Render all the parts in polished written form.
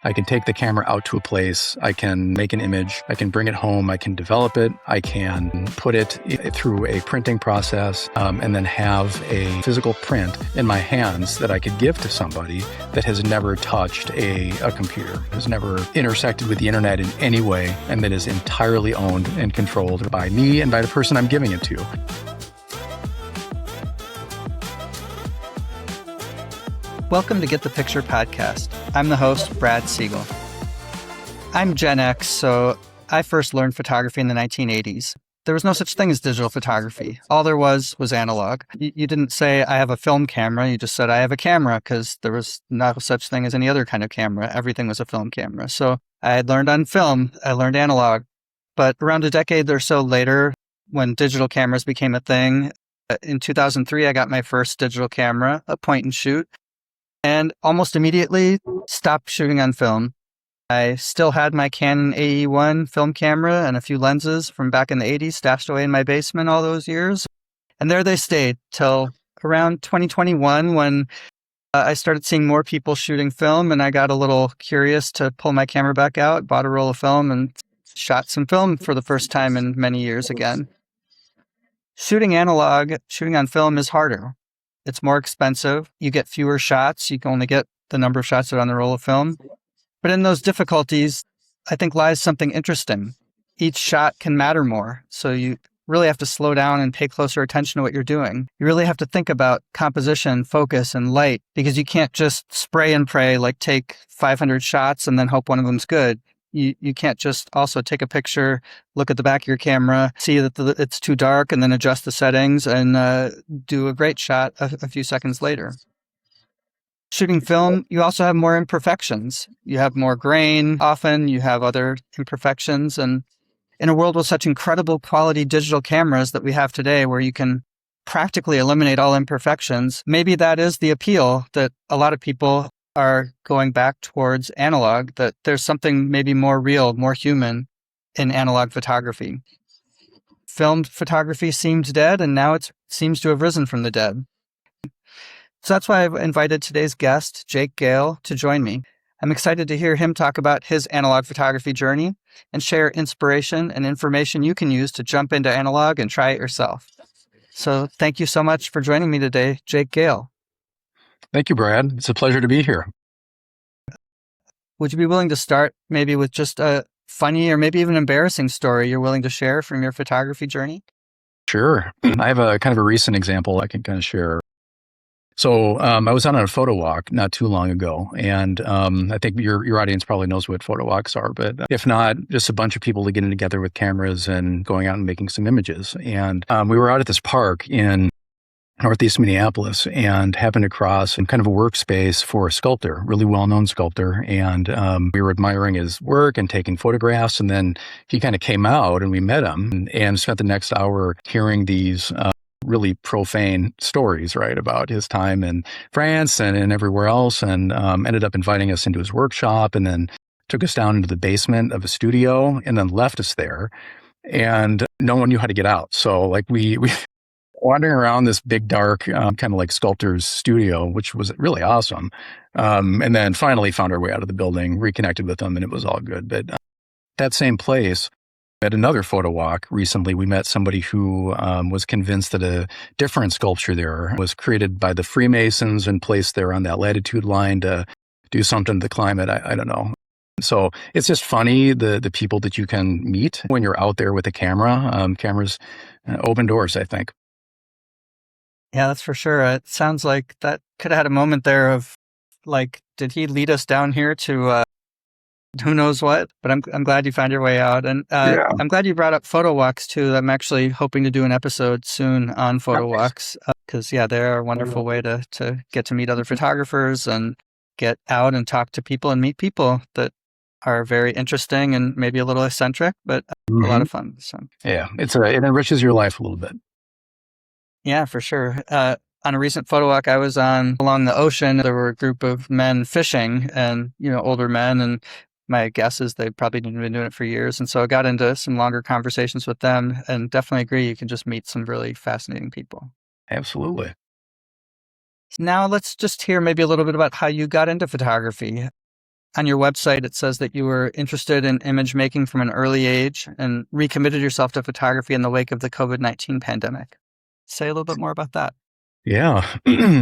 I can take the camera out to a place, I can make an image, I can bring it home, I can develop it, I can put it through a printing process, and then have a physical print in my hands that I could give to somebody that has never touched a computer, has never intersected with the internet in any way, and that is entirely owned and controlled by me and by the person I'm giving it to. Welcome to Get the Picture podcast. I'm the host, Brad Sigal. I'm Gen X, so I first learned photography in the 1980s. There was no such thing as digital photography. All there was analog. You didn't say, I have a film camera. You just said, I have a camera, because there was no such thing as any other kind of camera. Everything was a film camera. So I had learned on film. I learned analog. But around a decade or so later, when digital cameras became a thing, in 2003, I got my first digital camera, a point and shoot. And almost immediately stopped shooting on film. I still had my Canon AE1 film camera and a few lenses from back in the 80s stashed away in my basement all those years. And there they stayed till around 2021 when I started seeing more people shooting film, and I got a little curious to pull my camera back out, bought a roll of film and shot some film for the first time in many years again. Shooting on film is harder. It's more expensive. You get fewer shots. You can only get the number of shots that are on the roll of film. But in those difficulties, I think lies something interesting. Each shot can matter more. So you really have to slow down and pay closer attention to what you're doing. You really have to think about composition, focus, and light, because you can't just spray and pray, like take 500 shots and then hope one of them's good. You can't just also take a picture, look at the back of your camera, see that it's too dark, and then adjust the settings and do a great shot a few seconds later. Shooting film, you also have more imperfections. You have more grain. Often you have other imperfections. And in a world with such incredible quality digital cameras that we have today, where you can practically eliminate all imperfections, maybe that is the appeal that a lot of people are going back towards analog, that there's something maybe more real, more human in analog photography. Film photography seemed dead, and now it seems to have risen from the dead. So that's why I've invited today's guest, Jake Gale, to join me. I'm excited to hear him talk about his analog photography journey and share inspiration and information you can use to jump into analog and try it yourself. So thank you so much for joining me today, Jake Gale. Thank you, Brad. It's a pleasure to be here. Would you be willing to start maybe with just a funny or maybe even embarrassing story you're willing to share from your photography journey? Sure. I have a kind of a recent example I can kind of share. So I was on a photo walk not too long ago, and I think your audience probably knows what photo walks are, but if not, just a bunch of people getting together with cameras and going out and making some images. And we were out at this park in Northeast Minneapolis and happened across kind of a workspace for a sculptor, really well-known sculptor. And we were admiring his work and taking photographs. And then he kind of came out and we met him and spent the next hour hearing these really profane stories, right, about his time in France and everywhere else, and ended up inviting us into his workshop, and then took us down into the basement of a studio and then left us there. And no one knew how to get out. So like we wandering around this big, dark, kind of like sculptor's studio, which was really awesome. And then finally found our way out of the building, reconnected with them, and it was all good. But that same place, at another photo walk recently, we met somebody who was convinced that a different sculpture there was created by the Freemasons and placed there on that latitude line to do something to the climate. I don't know. So it's just funny, the people that you can meet when you're out there with a camera. Cameras open doors, I think. Yeah, that's for sure. It sounds like that could have had a moment there of like, did he lead us down here to who knows what? But I'm glad you found your way out. And I'm glad you brought up photo walks too. I'm actually hoping to do an episode soon on photo walks because, they're a wonderful way to get to meet other photographers and get out and talk to people and meet people that are very interesting and maybe a little eccentric, but a lot of fun. So yeah, it enriches your life a little bit. Yeah, for sure. On a recent photo walk I was on along the ocean, there were a group of men fishing and, older men. And my guess is they probably been doing it for years. And so I got into some longer conversations with them and definitely agree you can just meet some really fascinating people. Absolutely. Now let's just hear maybe a little bit about how you got into photography. on your website, it says that you were interested in image making from an early age and recommitted yourself to photography in the wake of the COVID-19 pandemic. Say a little bit more about that. Yeah.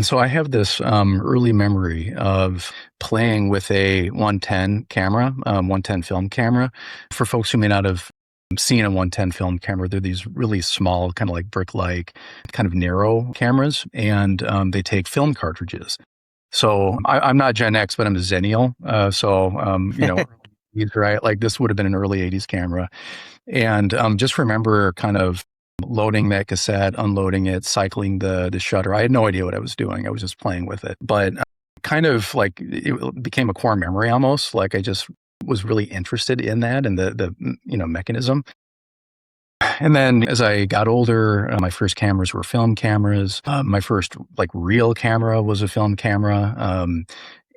So I have this early memory of playing with a 110 camera, 110 film camera. For folks who may not have seen a 110 film camera, they're these really small, kind of like brick-like, kind of narrow cameras, and they take film cartridges. So I'm not Gen X, but I'm a Zennial. Right? Like this would have been an early 80s camera. And just remember kind of loading that cassette, unloading it, cycling the shutter. I had no idea what I was doing. I was just playing with it. But kind of like it became a core memory almost. Like I just was really interested in that and the mechanism. And then as I got older, my first cameras were film cameras. My first like real camera was a film camera.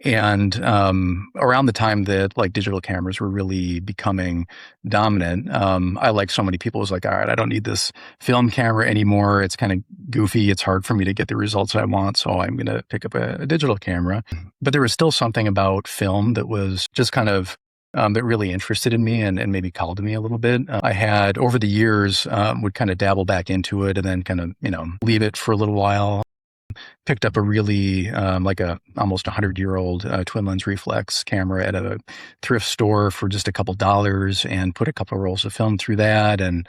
Around the time that like digital cameras were really becoming dominant, I, like so many people, was like, all right, I don't need this film camera anymore. It's kind of goofy. It's hard for me to get the results I want. So I'm going to pick up a digital camera. But there was still something about film that was just kind of that really interested in me and maybe called to me a little bit. I had over the years would kind of dabble back into it and then kind of, leave it for a little while. Picked up a really like a almost 100-year-old twin lens reflex camera at a thrift store for just a couple dollars and put a couple of rolls of film through that. And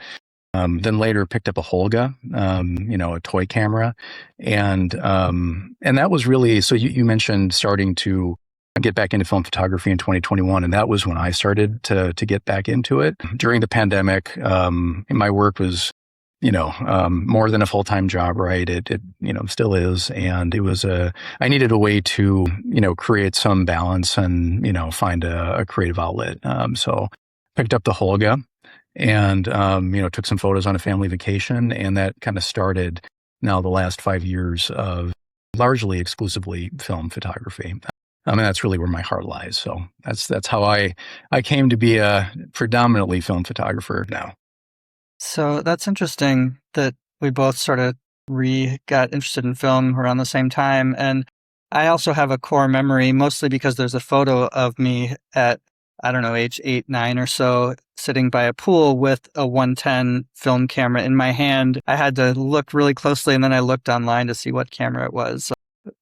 then later picked up a Holga, a toy camera. And that was really, so you mentioned starting to get back into film photography in 2021. And that was when I started to get back into it. During the pandemic, my work was, more than a full-time job, right? It still is. And it was I needed a way to, create some balance and, find a creative outlet. So picked up the Holga and, took some photos on a family vacation. And that kind of started now the last 5 years of largely exclusively film photography. And that's really where my heart lies. So that's how I came to be a predominantly film photographer now. So that's interesting that we both sort of got interested in film around the same time. And I also have a core memory, mostly because there's a photo of me at, I don't know, age 8, 9 or so, sitting by a pool with a 110 film camera in my hand. I had to look really closely, and then I looked online to see what camera it was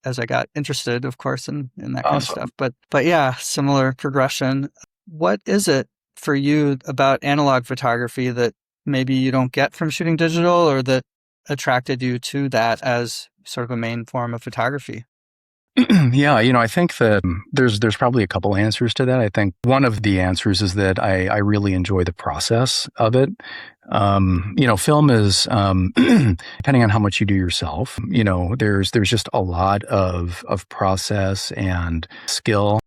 as I got interested, of course, in that kind of stuff. But yeah, similar progression. What is it for you about analog photography that maybe you don't get from shooting digital, or that attracted you to that as sort of a main form of photography? Yeah, I think that there's probably a couple answers to that. I think one of the answers is that I really enjoy the process of it. Film is depending on how much you do yourself. There's just a lot of process and skill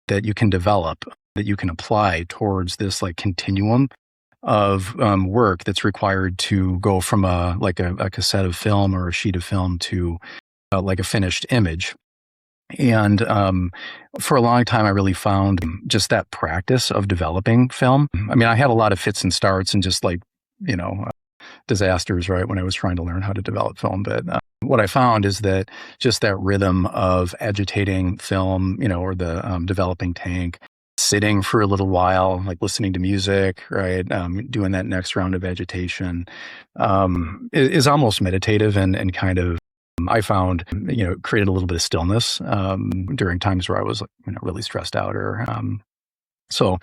that you can develop, that you can apply towards this like continuum of work that's required to go from a cassette of film or a sheet of film to like a finished image. And for a long time, I really found just that practice of developing film. I mean, I had a lot of fits and starts and just like, disasters, right, when I was trying to learn how to develop film. But what I found is that just that rhythm of agitating film, or the developing tank, sitting for a little while, like listening to music, right, doing that next round of agitation is almost meditative and kind of, I found, created a little bit of stillness during times where I was, really stressed out or, so,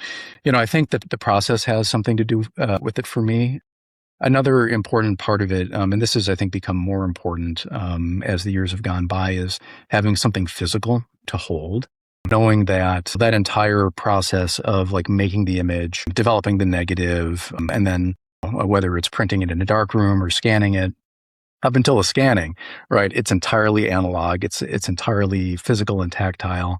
I think that the process has something to do with it for me. Another important part of it, and this has, I think, become more important as the years have gone by, is having something physical to hold. Knowing that entire process of like making the image, developing the negative, and then whether it's printing it in a darkroom or scanning it, up until the scanning, right? It's entirely analog. It's entirely physical and tactile.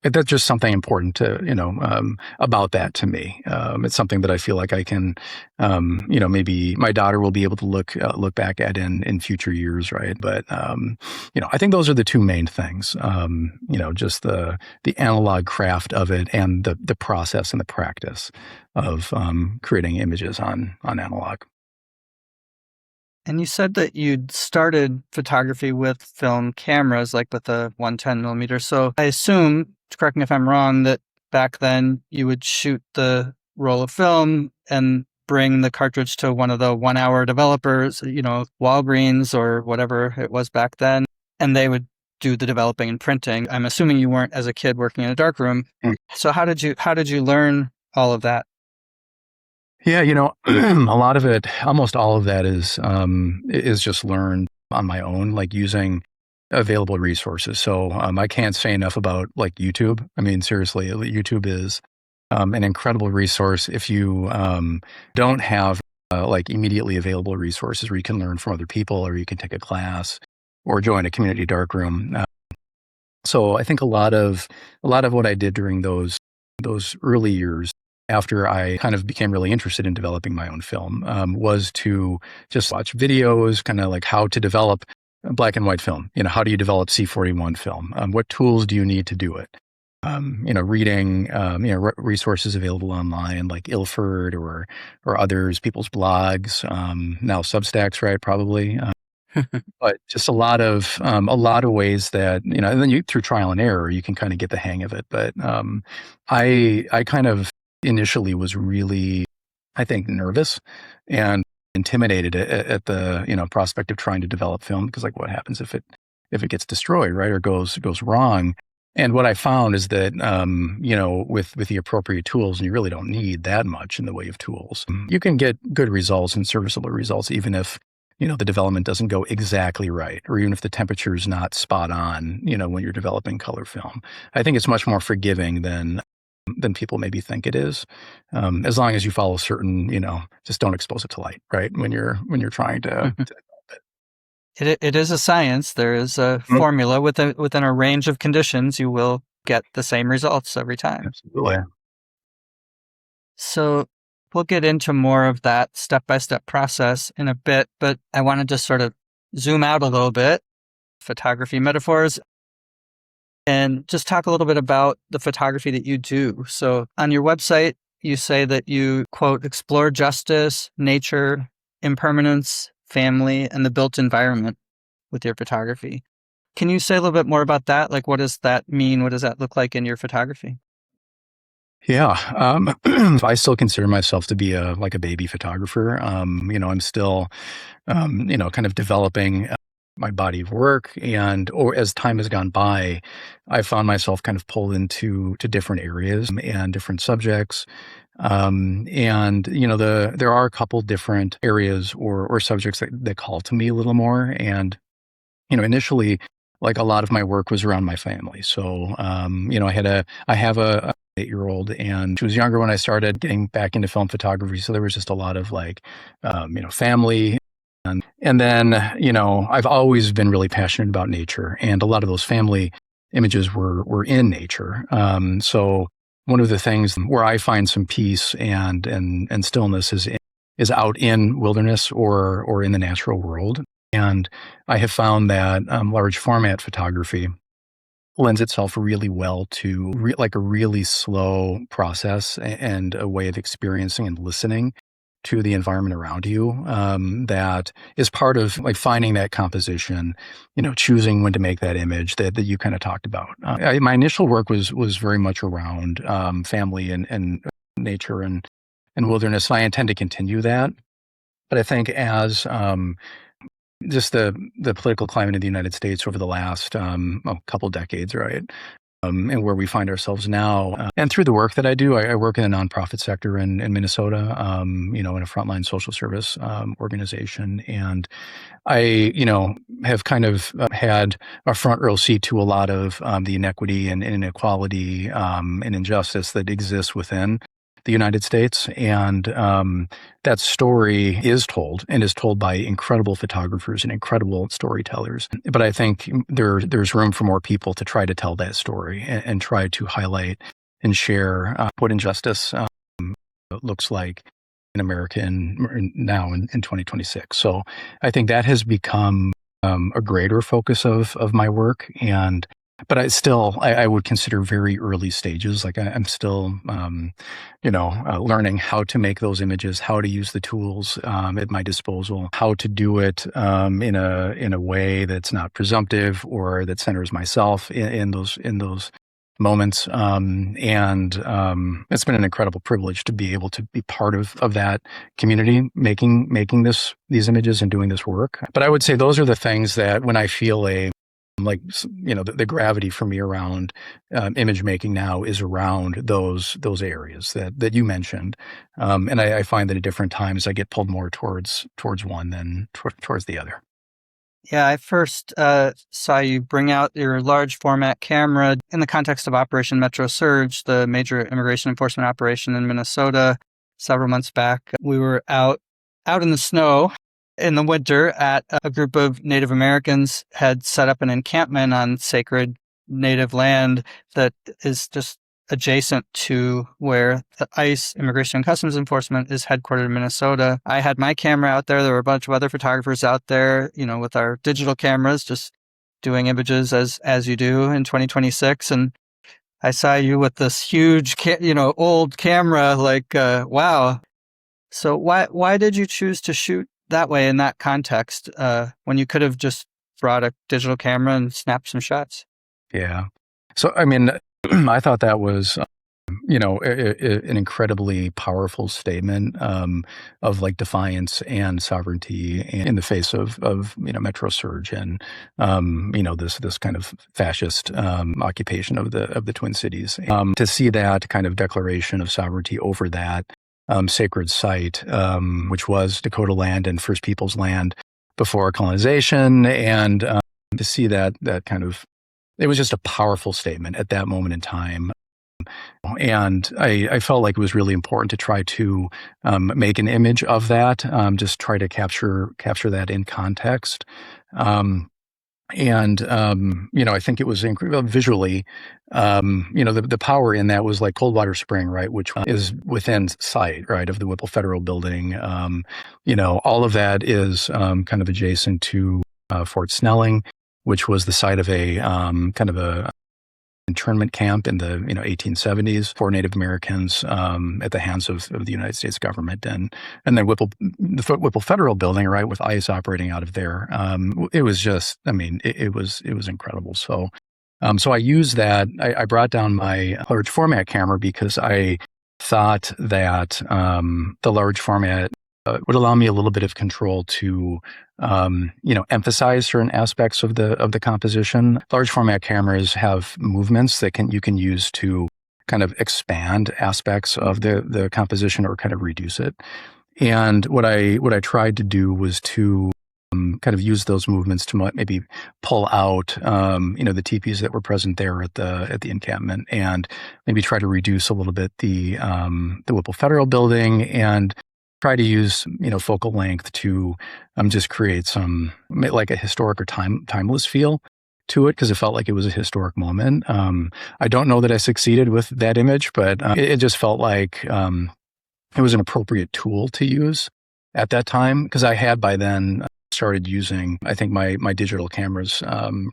That's just something important to, about that to me. It's something that I feel like I can, maybe my daughter will be able to look back at in future years, right? But, I think those are the two main things. Just the analog craft of it and the process and the practice of creating images on analog. And you said that you'd started photography with film cameras, like with a 110 millimeter. So I assume, correct me if I'm wrong, that back then you would shoot the roll of film and bring the cartridge to one of the 1-hour developers, Walgreens or whatever it was back then, and they would do the developing and printing. I'm assuming you weren't as a kid working in a darkroom. So how did you learn all of that? Yeah, a lot of it, almost all of that is just learned on my own, like using available resources. So I can't say enough about like YouTube. I mean, seriously, YouTube is an incredible resource if you don't have like immediately available resources where you can learn from other people, or you can take a class or join a community darkroom. So I think a lot of what I did during those early years after I kind of became really interested in developing my own film was to just watch videos, kind of like how to develop black and white film. How do you develop C41 film? What tools do you need to do it? Reading, resources available online like Ilford or others, people's blogs, now Substacks, right? Probably. But just a lot of ways that, and then through trial and error, you can kind of get the hang of it. But I kind of initially was really, I think, nervous and intimidated at the, prospect of trying to develop film, because like what happens if it gets destroyed, right? Or goes wrong. And what I found is that, with the appropriate tools, and you really don't need that much in the way of tools, you can get good results and serviceable results, even if, the development doesn't go exactly right, or even if the temperature is not spot on, when you're developing color film. I think it's much more forgiving than people maybe think it is, as long as you follow certain, just don't expose it to light, right? When you're trying to It is a science. There is a formula within a range of conditions. You will get the same results every time. Absolutely. So we'll get into more of that step-by-step process in a bit, but I want to just sort of zoom out a little bit, photography metaphors, and just talk a little bit about the photography that you do. So on your website, you say that you, quote, explore justice, nature, impermanence, family, and the built environment with your photography. Can you say a little bit more about that? Like, what does that mean? What does that look like in your photography? Yeah, I still consider myself to be a baby photographer. I'm still, kind of developing my body of work, or as time has gone by, I found myself kind of pulled into different areas and different subjects. There are a couple different areas or subjects that call to me a little more. And, initially, like a lot of my work was around my family. So, I have a 8-year-old, and she was younger when I started getting back into film photography. So there was just a lot of family. And then, I've always been really passionate about nature, and a lot of those family images were in nature. So one of the things where I find some peace and stillness is out in wilderness or in the natural world. And I have found that large format photography lends itself really well to a really slow process and a way of experiencing and listening to the environment around you, that is part of like finding that composition, choosing when to make that image that you kind of talked about. My initial work was very much around family and nature and wilderness. I intend to continue that. But I think as just the political climate in the United States over the last couple decades, right? And where we find ourselves now. And through the work that I do, I work in the nonprofit sector in Minnesota, in a frontline social service organization. And I, have kind of had a front row seat to a lot of the inequity and inequality and injustice that exists within the United States. And that story is told by incredible photographers and incredible storytellers. But I think there's room for more people to try to tell that story and try to highlight and share what injustice looks like in America now in 2026. So I think that has become a greater focus of my work. But I would consider very early stages. Like I'm still, learning how to make those images, how to use the tools at my disposal, how to do it in a way that's not presumptive or that centers myself in those moments. It's been an incredible privilege to be able to be part of that community, making these images and doing this work. But I would say those are the things that when I feel the gravity for me around image making now is around those areas that you mentioned. And I find that at different times I get pulled more towards one than towards the other. Yeah, I first saw you bring out your large format camera in the context of Operation Metro Surge, the major immigration enforcement operation in Minnesota several months back. We were out in the snow in the winter at a group of Native Americans had set up an encampment on sacred Native land that is just adjacent to where the ICE, Immigration and Customs Enforcement, is headquartered in Minnesota. I had my camera out there. There were a bunch of other photographers out there, with our digital cameras, just doing images as you do in 2026. And I saw you with this huge, old camera, wow. So why did you choose to shoot that way in that context when you could have just brought a digital camera and snapped some shots? Yeah. So, I mean, I thought that was, an incredibly powerful statement of like defiance and sovereignty in the face of Metro Surge and this kind of fascist occupation of the Twin Cities. To see that kind of declaration of sovereignty over that sacred site, which was Dakota land and First Peoples land before colonization, and to see that kind of, it was just a powerful statement at that moment in time. And I felt like it was really important to try to make an image of that, just try to capture that in context. I think it was visually, the power in that was like Coldwater Spring, right, which is within sight, right, of the Whipple Federal Building. All of that is kind of adjacent to Fort Snelling, which was the site of a kind of a internment camp in the 1870s for Native Americans at the hands of the United States government, and then the Whipple Federal Building, right, with ICE operating out of there. It was just, it was incredible. So I used that. I brought down my large format camera because I thought that the large format would allow me a little bit of control to, emphasize certain aspects of the composition. Large format cameras have movements that you can use to kind of expand aspects of the composition or kind of reduce it. And what I tried to do was to kind of use those movements to maybe pull out, the teepees that were present there at the encampment, and maybe try to reduce a little bit the Whipple Federal Building, and try to use focal length to just create some like a historic or timeless feel to it, because it felt like it was a historic moment. I don't know that I succeeded with that image, but it just felt like it was an appropriate tool to use at that time, because I had by then started using, I think, my digital cameras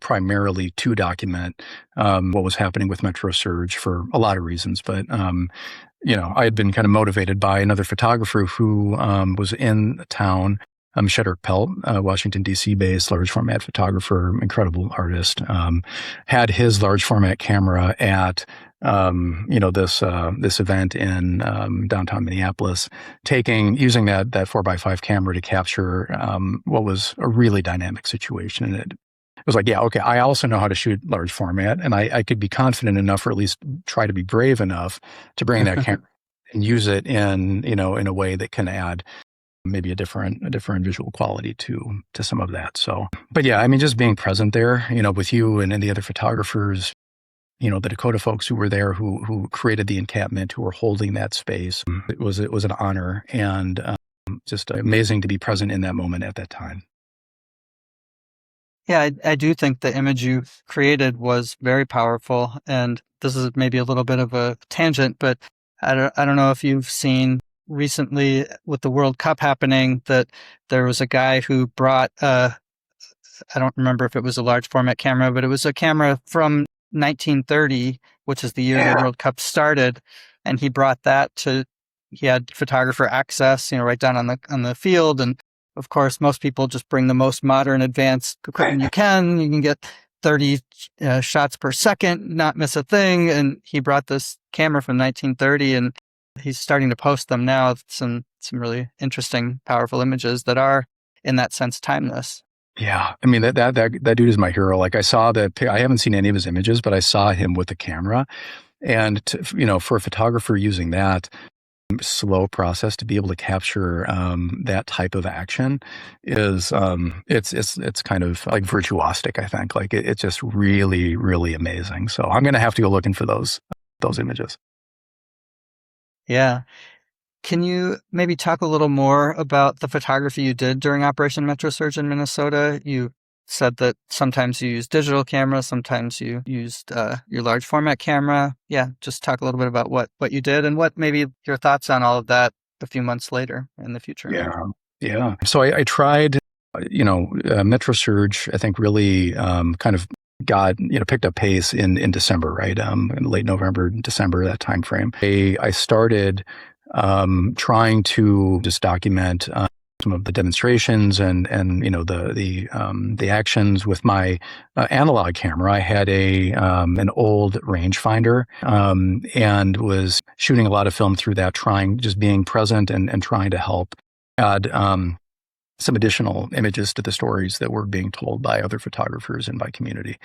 primarily to document what was happening with Metro Surge for a lot of reasons. But I had been kind of motivated by another photographer who was in town, Shedrick Pelt, Washington, D.C. based large format photographer, incredible artist, had his large format camera at this event in downtown Minneapolis, using that 4x5 camera to capture what was a really dynamic situation. And it was like, yeah, okay, I also know how to shoot large format, and I could be confident enough, or at least try to be brave enough to bring that camera and use it in a way that can add maybe a different visual quality to some of that. So, but yeah, just being present there, with you and the other photographers, the Dakota folks who were there, who created the encampment, who were holding that space. It was an honor, and just amazing to be present in that moment at that time. Yeah, I do think the image you created was very powerful, and this is maybe a little bit of a tangent, but I don't know if you've seen recently with the World Cup happening that there was a guy who brought I don't remember if it was a large format camera, but it was a camera from 1930, which is the year the World Cup started, and he brought that he had photographer access, right down on the field. And of course, most people just bring the most modern advanced equipment you can. You can get 30 shots per second, not miss a thing. And he brought this camera from 1930 and he's starting to post them now. Some really interesting, powerful images that are in that sense timeless. Yeah. I mean, that dude is my hero. Like I saw I haven't seen any of his images, but I saw him with the camera. And, for a photographer using that slow process to be able to capture that type of action is, it's kind of like virtuosic, I think. Like it's just really, really amazing. So I'm going to have to go looking for those images. Yeah. Can you maybe talk a little more about the photography you did during Operation Metro Surge in Minnesota? You said that sometimes you used digital cameras, sometimes you used your large format camera. Yeah, just talk a little bit about what you did and what maybe your thoughts on all of that a few months later in the future. Yeah. So I tried, Metro Surge, I think really kind of picked up pace in December, right? In late November, December, that time frame. I started trying to just document some of the demonstrations and the actions with my analog camera. I had an old rangefinder and was shooting a lot of film through that, just being present and trying to help add some additional images to the stories that were being told by other photographers and by community.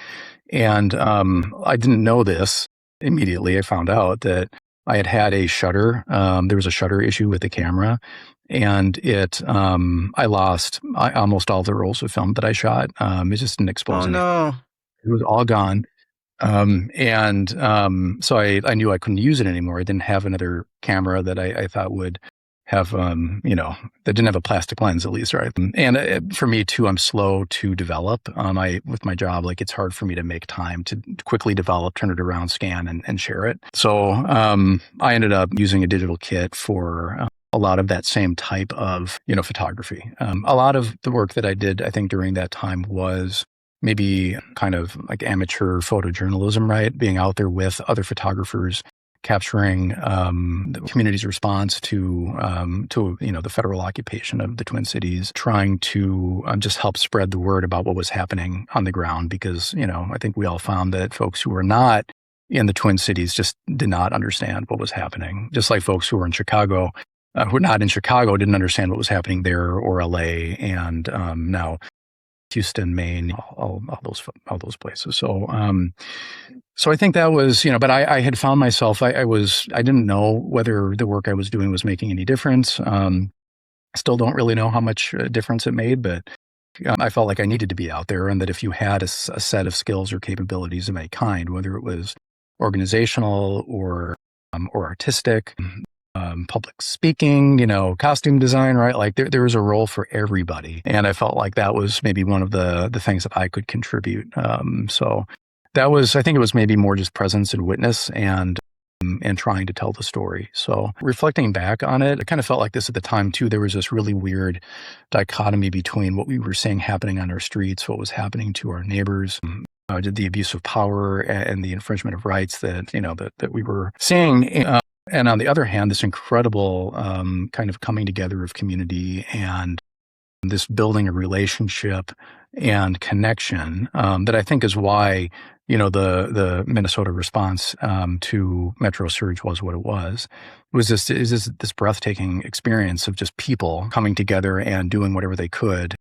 And I didn't know this immediately. I found out that I had a shutter. There was a shutter issue with the camera, and I lost almost all the rolls of film that I shot. It just didn't expose anything. No. It was all gone. So I knew I couldn't use it anymore. I didn't have another camera that I thought would have, that didn't have a plastic lens at least, right? And for me too, I'm slow to develop. With my job, like it's hard for me to make time to quickly develop, turn it around, scan and share it. So I ended up using a digital kit for a lot of that same type of, photography. A lot of the work that I did, I think during that time was maybe kind of like amateur photojournalism, right? Being out there with other photographers, capturing the community's response to the federal occupation of the Twin Cities, trying to just help spread the word about what was happening on the ground. Because I think we all found that folks who were not in the Twin Cities just did not understand what was happening. Just like folks who were in Chicago, who were not in Chicago, didn't understand what was happening there, or LA, and now Houston, Maine, all those places. So I think that was, but I had found myself, I didn't know whether the work I was doing was making any difference. Still don't really know how much difference it made, but I felt like I needed to be out there, and that if you had a set of skills or capabilities of any kind, whether it was organizational or artistic, public speaking, costume design, right? Like there was a role for everybody. And I felt like that was maybe one of the things that I could contribute. So that was, I think it was maybe more just presence and witness and trying to tell the story. So reflecting back on it, I kind of felt like this at the time too. There was this really weird dichotomy between what we were seeing happening on our streets, what was happening to our neighbors, the abuse of power and the infringement of rights that we were seeing. And on the other hand, this incredible kind of coming together of community and this building a relationship and connection that I think is why, the Minnesota response to Metro Surge was what it was. It was this breathtaking experience of just people coming together and doing whatever they could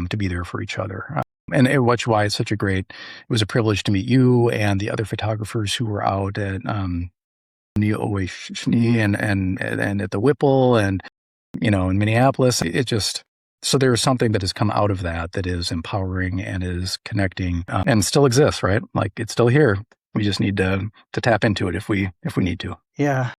to be there for each other. And which why it's it was a privilege to meet you and the other photographers who were out at and at the Whipple and, in Minneapolis. So there's something that has come out of that is empowering and is connecting and still exists, right? Like it's still here. We just need to tap into it if we need to. Yeah.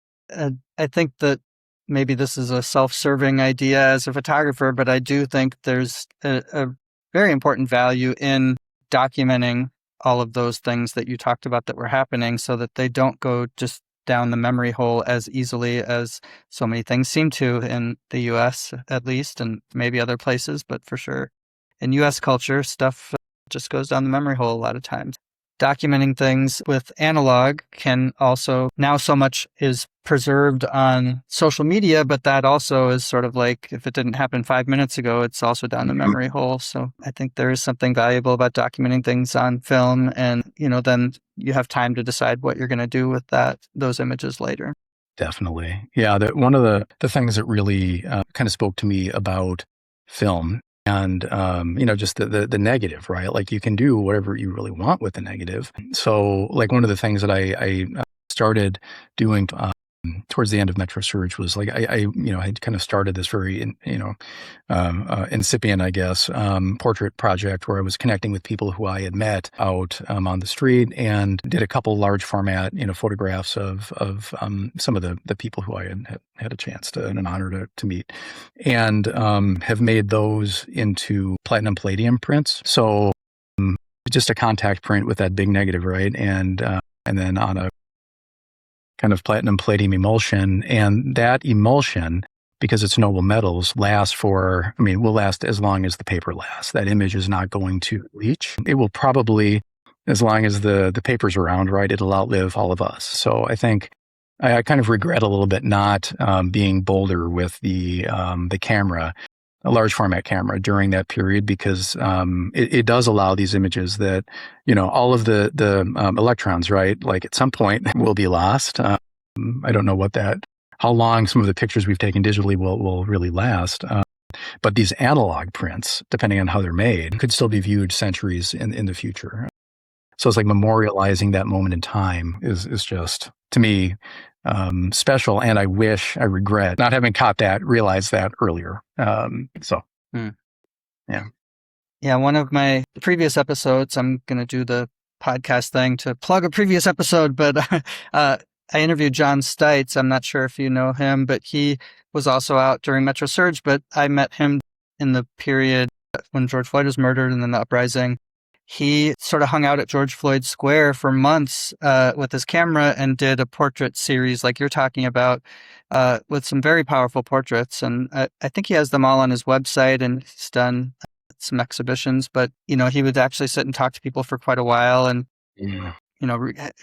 I think that maybe this is a self-serving idea as a photographer, but I do think there's a very important value in documenting all of those things that you talked about that were happening so that they don't go just down the memory hole as easily as so many things seem to in the U.S. at least, and maybe other places, but for sure in U.S. culture, stuff just goes down the memory hole a lot of times. documenting things with analog can also, now so much is preserved on social media, but that also is sort of like, if it didn't happen 5 minutes ago, it's also down the memory hole. So I think there is something valuable about documenting things on film, and, then you have time to decide what you're going to do with those images later. Definitely. Yeah. One of the things that really kind of spoke to me about film and, just the negative, right? Like you can do whatever you really want with the negative. So like one of the things that I started doing towards the end of Metro Surge was like, I had kind of started this very, incipient, I guess, portrait project where I was connecting with people who I had met out on the street and did a couple large format, photographs of some of the people who I had a chance to and an honor to meet, and have made those into platinum palladium prints. So just a contact print with that big negative, right? And then on a kind of platinum palladium emulsion, and that emulsion, because it's noble metals, will last as long as the paper lasts. That image is not going to leach. It will probably, as long as the paper's around, right, it'll outlive all of us. So I think I kind of regret a little bit not being bolder with the camera, a large format camera during that period, because it does allow these images that, all of the electrons, right, like at some point will be lost. I don't know how long some of the pictures we've taken digitally will really last. But these analog prints, depending on how they're made, could still be viewed centuries in the future. So it's like memorializing that moment in time is just, to me, special, and I regret not having realized that earlier. Yeah. One of my previous episodes, I'm going to do the podcast thing to plug a previous episode, but I interviewed John Stites. I'm not sure if you know him, but he was also out during Metro Surge, but I met him in the period when George Floyd was murdered and then the uprising. He sort of hung out at George Floyd Square for months with his camera and did a portrait series like you're talking about, with some very powerful portraits. And I think he has them all on his website, and he's done some exhibitions, but, he would actually sit and talk to people for quite a while and,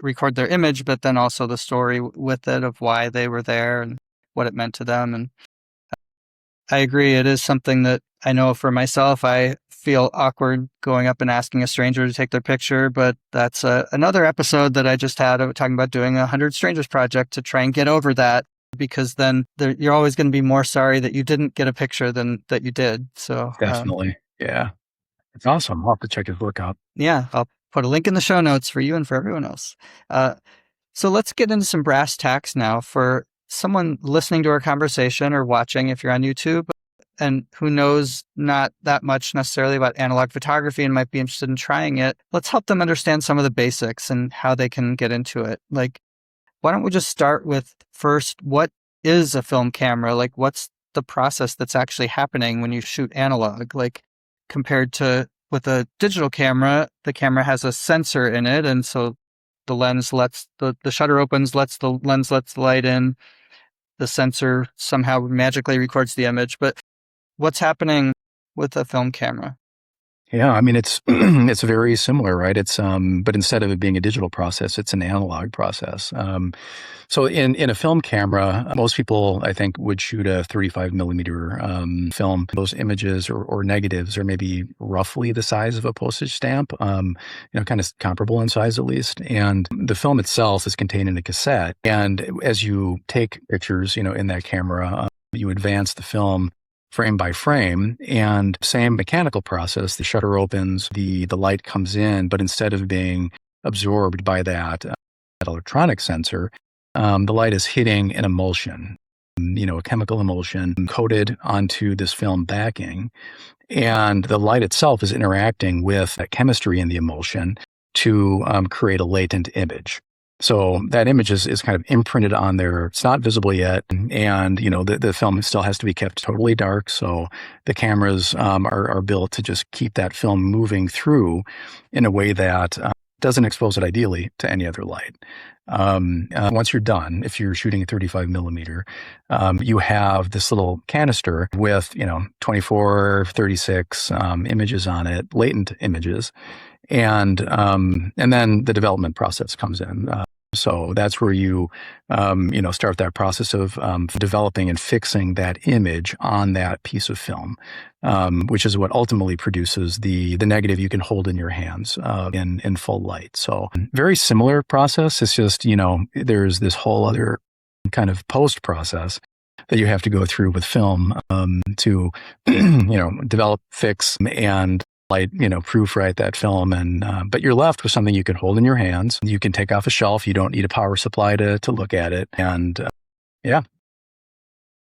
record their image, but then also the story with it of why they were there and what it meant to them. And I agree. It is something that I know for myself, I feel awkward going up and asking a stranger to take their picture, but that's another episode that I just had of talking about doing a 100 Strangers project to try and get over that, because then you're always going to be more sorry that you didn't get a picture than that you did. So definitely. Yeah. It's awesome. I'll have to check his work out. Yeah. I'll put a link in the show notes for you and for everyone else. So let's get into some brass tacks now for someone listening to our conversation or watching if you're on YouTube and who knows not that much necessarily about analog photography and might be interested in trying it. Let's help them understand some of the basics and how they can get into it. Like, why don't we just start with first, what is a film camera? Like, what's the process that's actually happening when you shoot analog? Like, compared to with a digital camera, the camera has a sensor in it. And so the lens lets the shutter opens, the lens lets the light in. The sensor somehow magically records the image. But what's happening with a film camera? Yeah, I mean, it's it's very similar, right? It's but instead of it being a digital process, it's an analog process. So in a film camera, most people, I think, would shoot a 35 millimeter film. Those images or negatives are maybe roughly the size of a postage stamp, kind of comparable in size at least. And the film itself is contained in a cassette. And as you take pictures, in that camera, you advance the film frame by frame, and same mechanical process. The shutter opens, the light comes in, but instead of being absorbed by that electronic sensor, the light is hitting an emulsion, a chemical emulsion coated onto this film backing. And the light itself is interacting with that chemistry in the emulsion to create a latent image. So that image is kind of imprinted on there. It's not visible yet. And, the film still has to be kept totally dark. So the cameras are built to just keep that film moving through in a way that doesn't expose it ideally to any other light. Once you're done, if you're shooting a 35 millimeter, you have this little canister with, 24, 36 images on it, latent images. And then the development process comes in. So that's where you start that process of developing and fixing that image on that piece of film, which is what ultimately produces the negative you can hold in your hands in full light. So very similar process. It's just, there's this whole other kind of post process that you have to go through with film to develop, fix, and light, proofread that film, and but you're left with something you can hold in your hands. You can take off a shelf. You don't need a power supply to look at it, and yeah.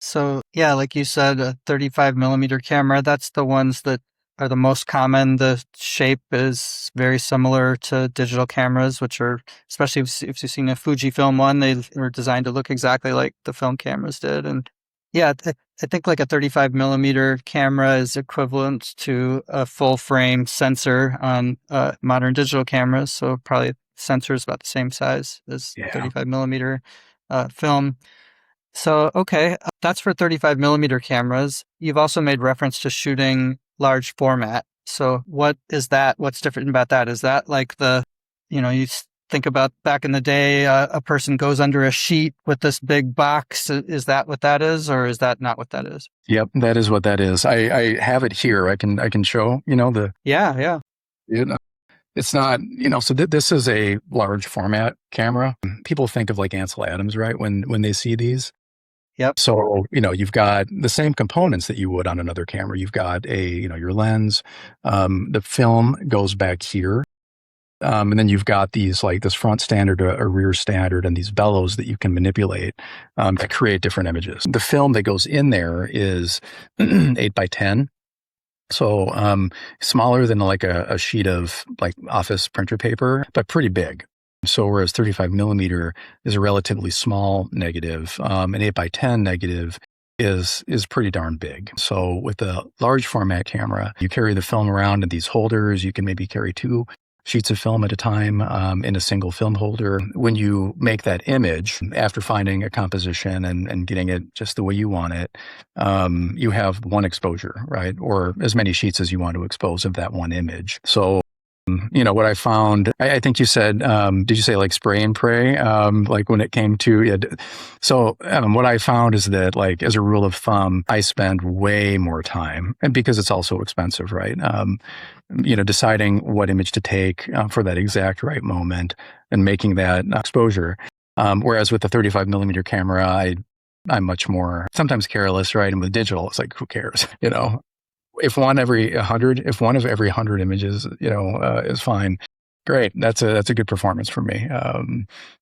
So yeah, like you said, a 35 millimeter camera, that's the ones that are the most common. The shape is very similar to digital cameras, which are, especially if you've seen a Fujifilm one, they were designed to look exactly like the film cameras did. And yeah, I think like a 35 millimeter camera is equivalent to a full frame sensor on modern digital cameras. So probably sensor is about the same size as 35 millimeter film. So, okay, that's for 35 millimeter cameras. You've also made reference to shooting large format. So what is that? What's different about that? Is that like you think about back in the day, a person goes under a sheet with this big box. Is that what that is, or is that not what that is? Yep, that is what that is. I have it here. I can show, the. Yeah. It's not, so this is a large format camera. People think of like Ansel Adams, right? When they see these. Yep. So, you've got the same components that you would on another camera. You've got your lens, the film goes back here. And then you've got these like this front standard, a rear standard, and these bellows that you can manipulate to create different images. The film that goes in there is 8x10. So smaller than like a sheet of like office printer paper, but pretty big. So whereas 35 millimeter is a relatively small negative, an 8x10 negative is pretty darn big. So with a large format camera, you carry the film around in these holders. You can maybe carry 2 sheets of film at a time in a single film holder. When you make that image, after finding a composition and getting it just the way you want it, you have one exposure, right? Or as many sheets as you want to expose of that one image. So what I found, I think you said, did you say like spray and pray? Like when it came to, yeah. So what I found is that like as a rule of thumb, I spend way more time, and because it's also expensive, right? Deciding what image to take for that exact right moment and making that exposure. Whereas with the 35 millimeter camera, I'm much more sometimes careless, right? And with digital, it's like, who cares, If one of every 100 images, is fine, great. That's a good performance for me.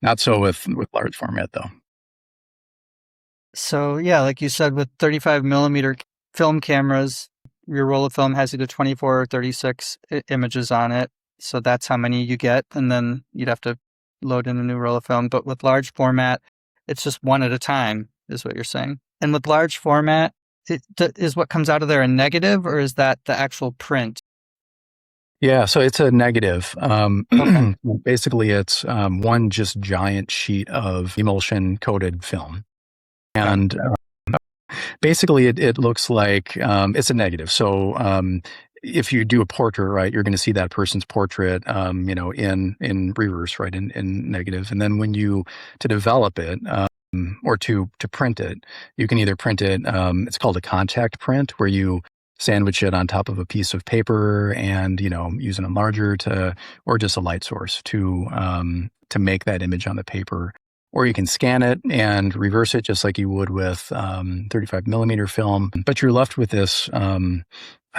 Not so with large format though. So yeah, like you said, with 35 millimeter film cameras, your roll of film has either 24 or 36 images on it. So that's how many you get. And then you'd have to load in a new roll of film. But with large format, it's just one at a time, is what you're saying. And with large format, is what comes out of there a negative, or is that the actual print? Yeah, so it's a negative. Okay. Basically, it's one just giant sheet of emulsion coated film. And basically, it looks like it's a negative. So if you do a portrait, right, you're going to see that person's portrait, in reverse, right, in negative. And then to develop it, or to print it, you can either print it, it's called a contact print, where you sandwich it on top of a piece of paper and, use an enlarger or just a light source to make that image on the paper. Or you can scan it and reverse it just like you would with 35 millimeter film. But you're left with this,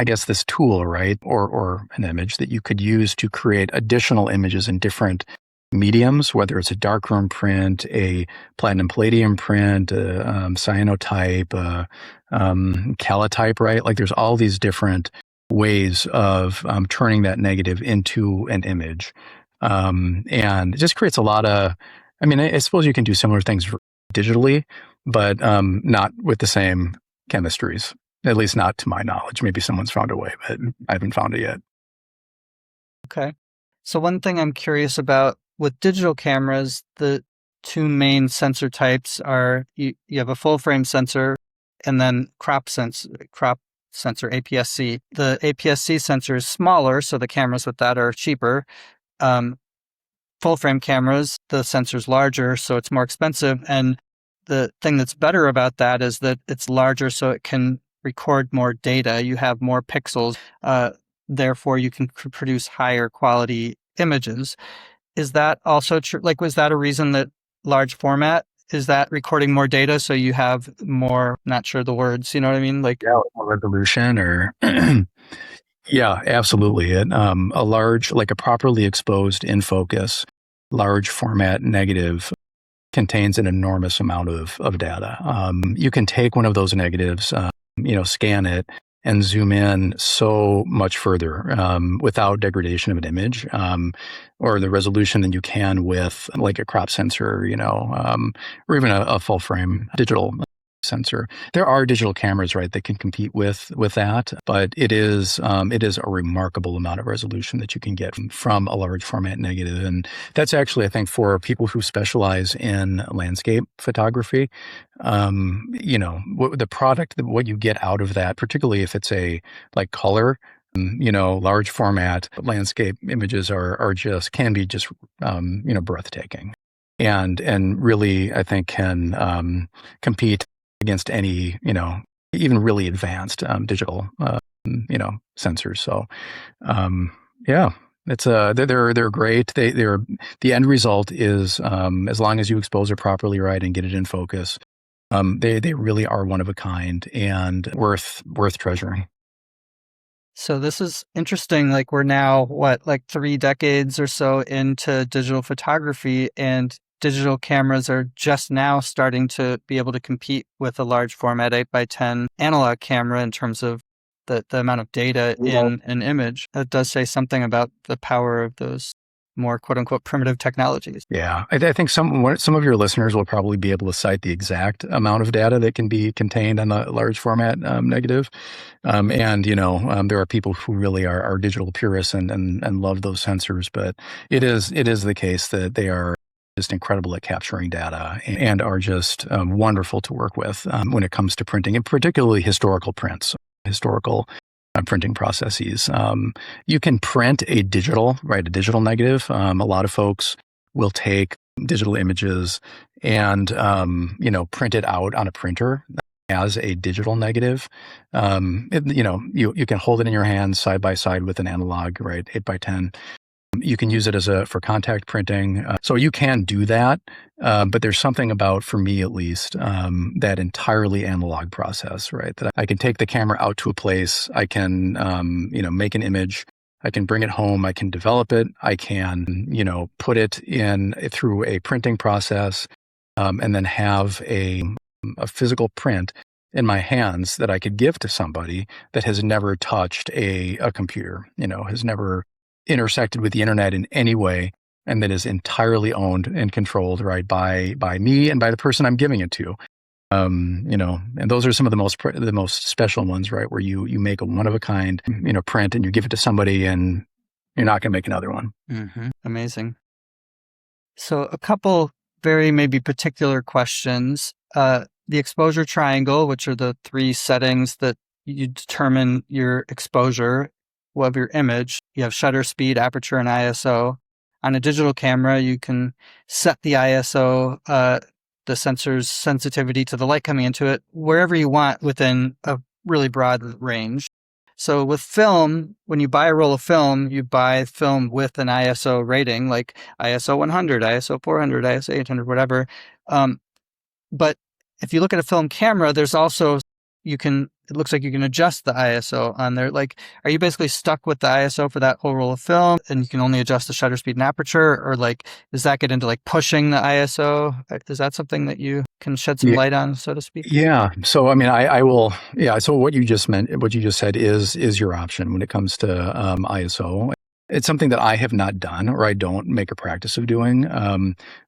this tool, right? Or an image that you could use to create additional images in different mediums, whether it's a darkroom print, a platinum palladium print, a cyanotype, calotype, right? Like there's all these different ways of turning that negative into an image. And it just creates a lot of, I suppose you can do similar things digitally, but not with the same chemistries, at least not to my knowledge. Maybe someone's found a way, but I haven't found it yet. Okay. So one thing I'm curious about with digital cameras, the 2 main sensor types are you have a full frame sensor and then crop sensor, APS-C. The APS-C sensor is smaller, so the cameras with that are cheaper. Full frame cameras, the sensor's larger, so it's more expensive. And the thing that's better about that is that it's larger, so it can record more data. You have more pixels, therefore you can produce higher quality images. Is that also true? Like, was that a reason that large format, is that recording more data so you have more, not sure the words, you know what I mean? Like, Yeah, more resolution or yeah, absolutely. A large, like a properly exposed in focus, large format negative contains an enormous amount of data. You can take one of those negatives, scan it and zoom in so much further without degradation of an image or the resolution than you can with like a crop sensor, or even a full frame digital sensor. There are digital cameras, right, that can compete with that, but it is a remarkable amount of resolution that you can get from a large format negative. And that's actually, I think, for people who specialize in landscape photography, the product, what you get out of that, particularly if it's a like color, large format landscape images can be just breathtaking, and really, I think, can compete against any, even really advanced digital, sensors. So, yeah, it's they're great. The end result is as long as you expose it properly, right, and get it in focus, they really are one of a kind and worth treasuring. so this is interesting. Like, we're now, like 3 decades or so into digital photography, and digital cameras are just now starting to be able to compete with a large format 8x10 analog camera in terms of the amount of data in an image. That does say something about the power of those more quote unquote primitive technologies. Yeah, I think some of your listeners will probably be able to cite the exact amount of data that can be contained on the large format negative. There are people who really are digital purists and love those sensors, but it is the case that they are just incredible at capturing data and are just wonderful to work with when it comes to printing, and particularly historical prints, historical printing processes. You can print a digital negative. A lot of folks will take digital images and print it out on a printer as a digital negative. You can hold it in your hand side by side with an analog, right, 8x10. You can use it for contact printing. So you can do that. But there's something about, for me at least, that entirely analog process, right? That I can take the camera out to a place, I can, make an image, I can bring it home, I can develop it, I can, put it in through a printing process, and then have a physical print in my hands that I could give to somebody that has never touched a computer, has never intersected with the internet in any way, and that is entirely owned and controlled, right, by me and by the person I'm giving it to. And those are some of the most special ones, right, where you make a one of a kind, print, and you give it to somebody, and you're not going to make another one. Mm-hmm. Amazing. So a couple very maybe particular questions. The exposure triangle, which are the 3 settings that you determine your exposure of your image. You have shutter speed, aperture, and ISO. On a digital camera, you can set the ISO, the sensor's sensitivity to the light coming into it, wherever you want within a really broad range. So with film, when you buy a roll of film, you buy film with an ISO rating, like ISO 100, ISO 400, ISO 800, whatever. But if you look at a film camera, there's also, it looks like you can adjust the ISO on there. Like, are you basically stuck with the ISO for that whole roll of film and you can only adjust the shutter speed and aperture? Or like, does that get into like pushing the ISO? Is that something that you can shed some light on, so to speak? Yeah. So, I mean, I will, yeah. So what you just said is your option when it comes to ISO. It's something that I have not done, or I don't make a practice of doing.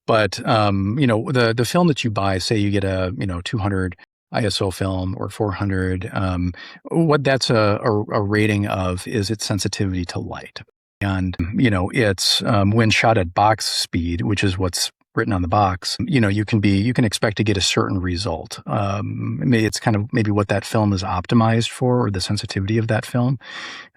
But the film that you buy, say you get a 200 ISO film or 400, what that's a rating of is its sensitivity to light. And, it's when shot at box speed, which is what's written on the box, you can expect to get a certain result. Maybe it's kind of maybe what that film is optimized for, or the sensitivity of that film.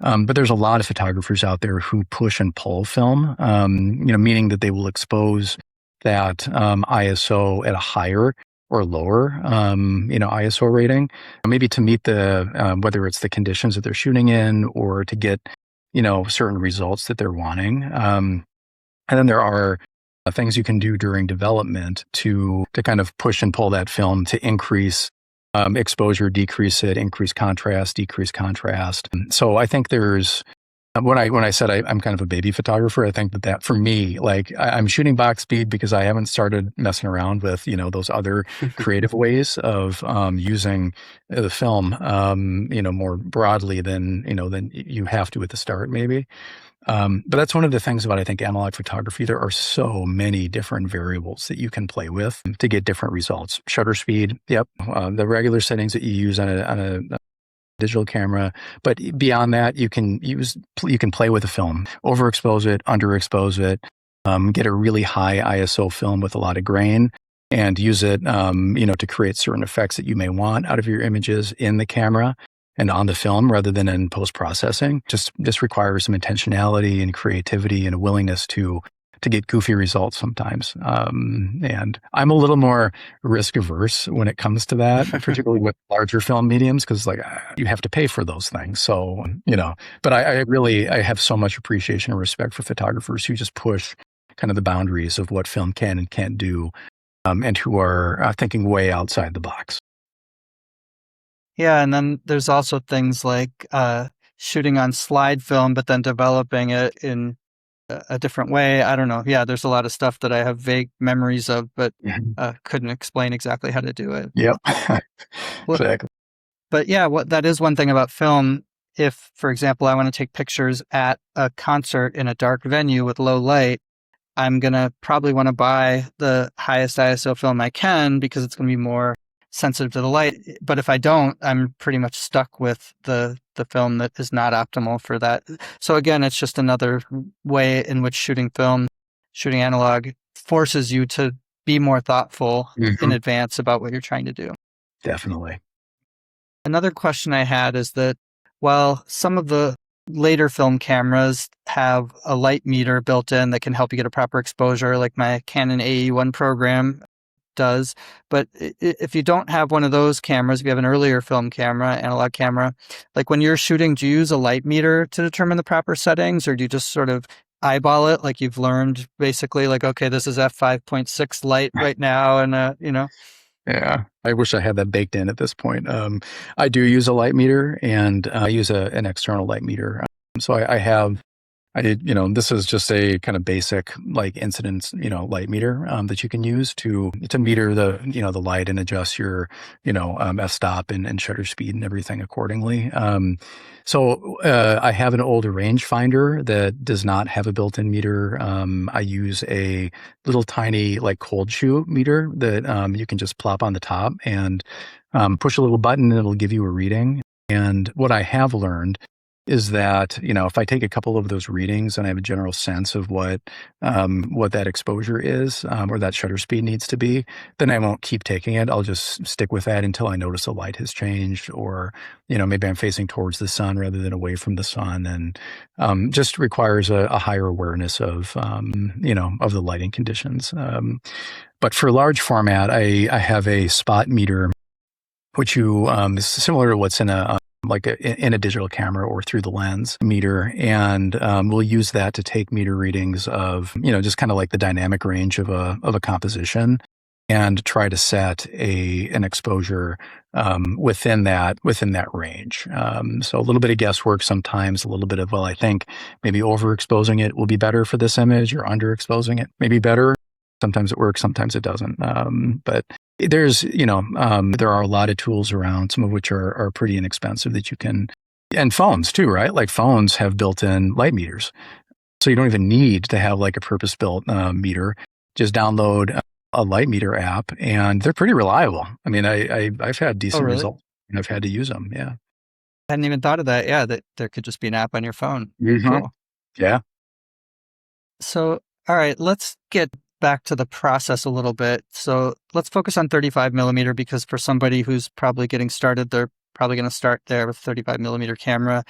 But there's a lot of photographers out there who push and pull film, meaning that they will expose that ISO at a higher or lower, ISO rating, maybe to meet the whether it's the conditions that they're shooting in, or to get certain results that they're wanting. And then there are things you can do during development to kind of push and pull that film to increase exposure, decrease it, increase contrast, decrease contrast. So I think there's when I said I'm kind of a baby photographer, I think that for me, like I'm shooting box speed because I haven't started messing around with those other creative ways of using the film more broadly than you have to at the start maybe. But that's one of the things about, I think, analog photography. There are so many different variables that you can play with to get different results. Shutter speed, yep, the regular settings that you use on a digital camera. But beyond that, you can play with the film, overexpose it, underexpose it, get a really high ISO film with a lot of grain, and use it, to create certain effects that you may want out of your images in the camera and on the film rather than in post-processing. Just requires some intentionality and creativity and a willingness to get goofy results sometimes. And I'm a little more risk averse when it comes to that, particularly with larger film mediums, because you have to pay for those things. So, but I have so much appreciation and respect for photographers who just push kind of the boundaries of what film can and can't do, and who are thinking way outside the box. Yeah, and then there's also things like shooting on slide film, but then developing it in a different way. I don't know. Yeah, there's a lot of stuff that I have vague memories of, but couldn't explain exactly how to do it. Yep, exactly. But yeah, that is one thing about film. If, for example, I want to take pictures at a concert in a dark venue with low light, I'm going to probably want to buy the highest ISO film I can because it's going to be more sensitive to the light. But if I don't, I'm pretty much stuck with the film that is not optimal for that. So again, it's just another way in which shooting analog forces you to be more thoughtful in advance about what you're trying to do. Definitely. Another question I had is that while some of the later film cameras have a light meter built in that can help you get a proper exposure, like my Canon AE1 program does. But if you don't have one of those cameras, if you have an earlier film camera, analog camera, like when you're shooting, do you use a light meter to determine the proper settings, or do you just sort of eyeball it like you've learned basically like, okay, this is f5.6 light right now, and Yeah, I wish I had that baked in at this point. I do use a light meter, and I use an external light meter. So this is just a kind of basic incidence, light meter that you can use to meter the light and adjust your, f-stop and shutter speed and everything accordingly. So I have an older rangefinder that does not have a built-in meter. I use a little tiny cold shoe meter that you can just plop on the top and push a little button and it'll give you a reading. And what I have learned is that, if I take a couple of those readings and I have a general sense of what that exposure is, or that shutter speed needs to be, then I won't keep taking it. I'll just stick with that until I notice the light has changed, or, maybe I'm facing towards the sun rather than away from the sun. And just requires a higher awareness of, of the lighting conditions. But for large format, I have a spot meter, which is similar to what's in in a digital camera or through the lens meter. And we'll use that to take meter readings of, just kind of like the dynamic range of a composition, and try to set an exposure within that range. So a little bit of guesswork sometimes, a little bit of, I think maybe overexposing it will be better for this image, or underexposing it may be better. Sometimes it works, sometimes it doesn't. But there's, there are a lot of tools around, some of which are pretty inexpensive that you can, and phones too, right? Like phones have built-in light meters. So you don't even need to have a purpose-built meter. Just download a light meter app, and they're pretty reliable. I mean, I've had decent results, and I've had to use them. Yeah. I hadn't even thought of that. Yeah, that there could just be an app on your phone. Mm-hmm. Cool. Yeah. So, all right, let's get back to the process a little bit. So let's focus on 35 millimeter because for somebody who's probably getting started, they're probably going to start there with a 35 millimeter camera.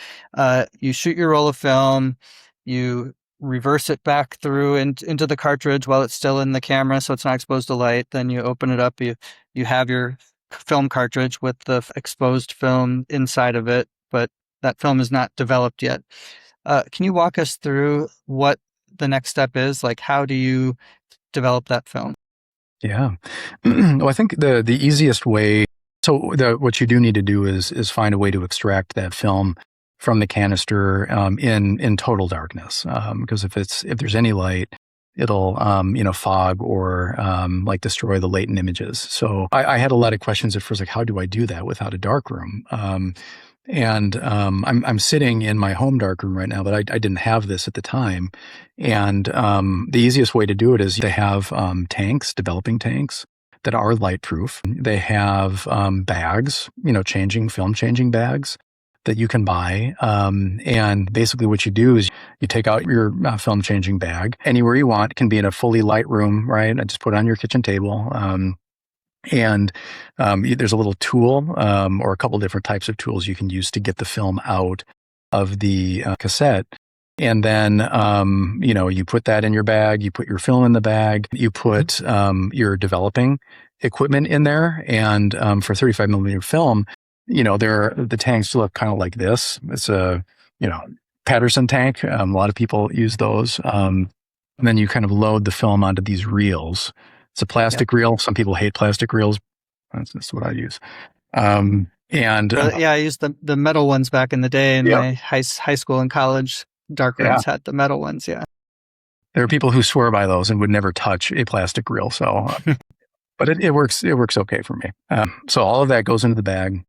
You shoot your roll of film, you reverse it back through into the cartridge while it's still in the camera so it's not exposed to light. Then you open it up, you have your film cartridge with the exposed film inside of it, but that film is not developed yet. Can you walk us through what the next step is? Like, how do you develop that film? Yeah. Well, I think the easiest way, so what you do need to do is find a way to extract that film from the canister in total darkness. Because if there's any light, it'll fog or like destroy the latent images. So I had a lot of questions at first, like how do I do that without a darkroom? I'm sitting in my home darkroom right now, but I didn't have this at the time. And the easiest way to do it is to have tanks, developing tanks that are light proof. They have bags, film changing bags that you can buy. And basically what you do is you take out your film changing bag anywhere you want. It can be in a fully light room, right? I just put it on your kitchen table. And there's a little tool or a couple different types of tools you can use to get the film out of the cassette. And then, you put that in your bag, you put your film in the bag, you put your developing equipment in there. And for 35 millimeter film, the tanks look kind of like this. It's a, Patterson tank. A lot of people use those. And then you kind of load the film onto these reels. It's a plastic reel. Some people hate plastic reels. That's what I use. I used the metal ones back in the day in my high school and college. Dark rooms had the metal ones. Yeah. There are people who swear by those and would never touch a plastic reel. So, but it works. It works okay for me. So all of that goes into the bag.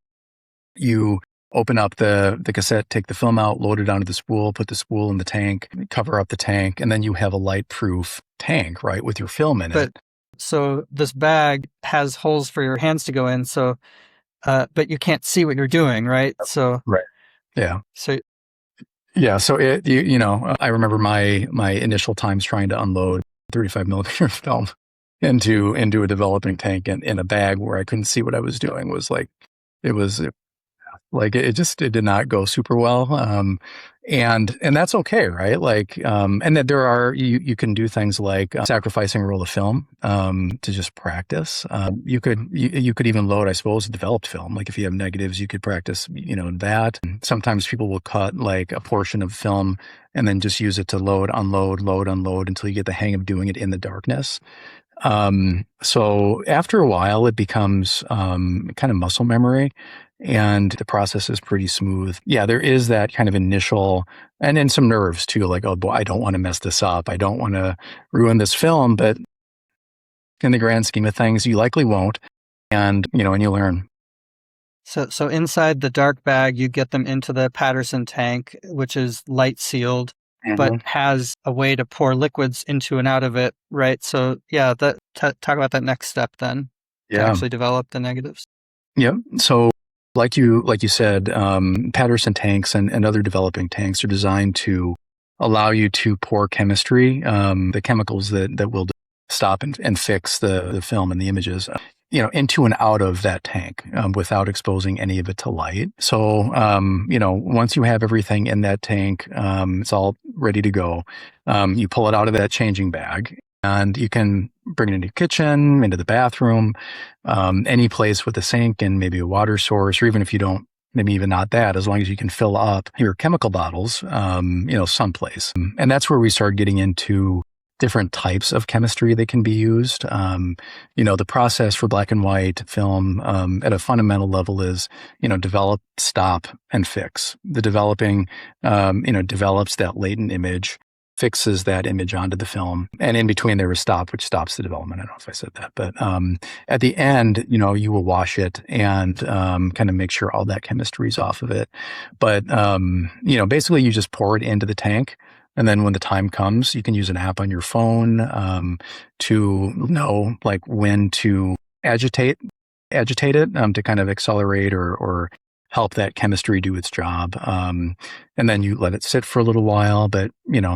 You open up the cassette, take the film out, load it onto the spool, put the spool in the tank, cover up the tank, and then you have a light-proof tank, right, with your film in it. So this bag has holes for your hands to go in. So, but you can't see what you're doing, right? So, right, yeah. So, yeah. So I remember my initial times trying to unload 35 millimeter film into a developing tank in a bag where I couldn't see what I was doing. It did not go super well. And that's okay, right? And that there are, you can do things like sacrificing a roll of film, to just practice. You could even load, I suppose, developed film. Like if you have negatives, you could practice, that. Sometimes people will cut like a portion of film and then just use it to load, unload until you get the hang of doing it in the darkness. So after a while, it becomes kind of muscle memory. And the process is pretty smooth. Yeah, there is that kind of initial, and then some nerves too, like, oh boy, I don't want to mess this up. I don't want to ruin this film, but in the grand scheme of things, you likely won't. And you learn. So inside the dark bag, you get them into the Patterson tank, which is light sealed, but has a way to pour liquids into and out of it, right? So yeah, talk about that next step then. To actually develop the negatives. Yeah. So like you said, Patterson tanks and other developing tanks are designed to allow you to pour chemistry, the chemicals that will stop and fix the film and the images, into and out of that tank without exposing any of it to light. So, once you have everything in that tank, it's all ready to go. You pull it out of that changing bag. And you can bring it into your kitchen, into the bathroom, any place with a sink and maybe a water source, or even if you don't, maybe even not that, as long as you can fill up your chemical bottles, someplace. And that's where we start getting into different types of chemistry that can be used. The process for black and white film at a fundamental level is, develop, stop, and fix. The developing, develops that latent image, fixes that image onto the film. And in between there is stop, which stops the development. I don't know if I said that, but at the end, you will wash it and kind of make sure all that chemistry is off of it. But, basically you just pour it into the tank. And then when the time comes, you can use an app on your phone to know like when to agitate it to kind of accelerate or help that chemistry do its job. And then you let it sit for a little while, but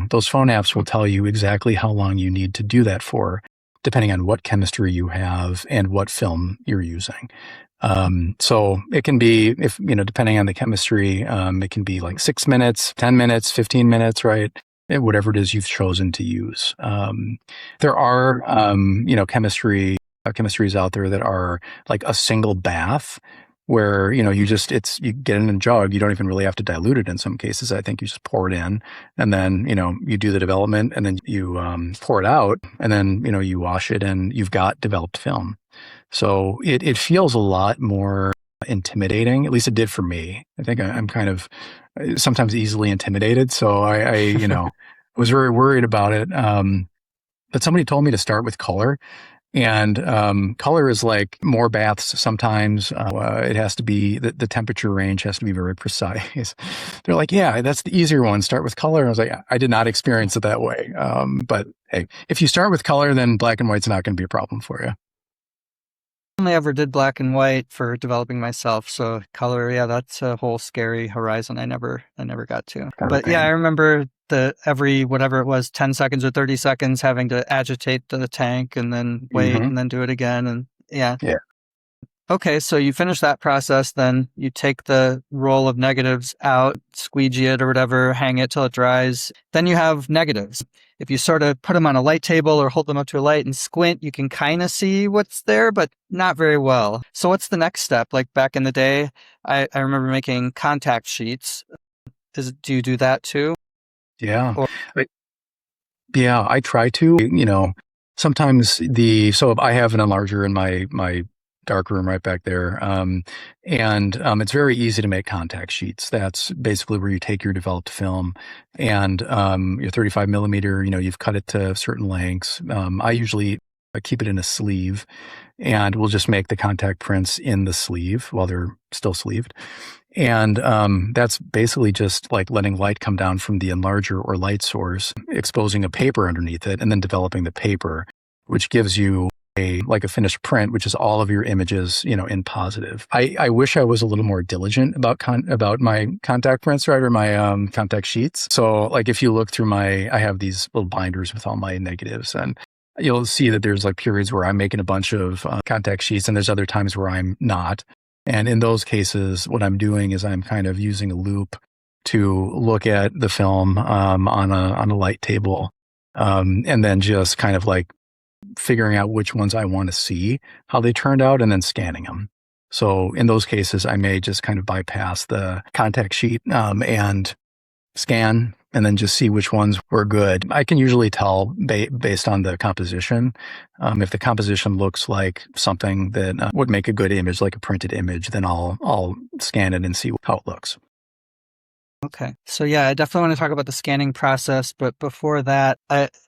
those phone apps will tell you exactly how long you need to do that for. depending on what chemistry you have and what film you're using. So it can be, if, depending on the chemistry, it can be like 6 minutes, 10 minutes, 15 minutes, right? Whatever it is you've chosen to use. There are, chemistries out there that are like a single bath where, you get in a jug. You don't even really have to dilute it in some cases. I think you just pour it in and then, you do the development and then you pour it out and then, you wash it and you've got developed film. So it feels a lot more intimidating. At least it did for me. I think I'm kind of sometimes easily intimidated. So I was very worried about it. But somebody told me to start with color. And color is like more baths sometimes. It has to be, the temperature range has to be very precise. They're like, yeah, that's the easier one. Start with color. I was like, I did not experience it that way. But hey, if you start with color, then black and white's not going to be a problem for you. Only ever did black and white for developing myself. So color, yeah, that's a whole scary horizon I never got to. But yeah, I remember every, whatever it was, 10 seconds or 30 seconds having to agitate the tank and then wait and then do it again. And yeah. Okay, so you finish that process, then you take the roll of negatives out, squeegee it or whatever, hang it till it dries. Then you have negatives. If you sort of put them on a light table or hold them up to a light and squint, you can kind of see what's there, but not very well. So what's the next step? Like back in the day, I remember making contact sheets. Do you do that too? Yeah. I try to, sometimes so I have an enlarger in my darkroom right back there. And it's very easy to make contact sheets. That's basically where you take your developed film and your 35 millimeter, you've cut it to certain lengths. I usually keep it in a sleeve and we'll just make the contact prints in the sleeve while they're still sleeved. And that's basically just like letting light come down from the enlarger or light source, exposing a paper underneath it, and then developing the paper, which gives you a finished print, which is all of your images, in positive. I wish I was a little more diligent about my contact prints, right, or my contact sheets. So like if you look through I have these little binders with all my negatives, and you'll see that there's like periods where I'm making a bunch of contact sheets, and there's other times where I'm not. And in those cases, what I'm doing is I'm kind of using a loop to look at the film on a light table, and then just kind of like figuring out which ones I want to see, how they turned out, and then scanning them. So in those cases, I may just kind of bypass the contact sheet and scan, and then just see which ones were good. I can usually tell based on the composition. If the composition looks like something that would make a good image, like a printed image, then I'll scan it and see how it looks. Okay. So yeah, I definitely want to talk about the scanning process, but before that,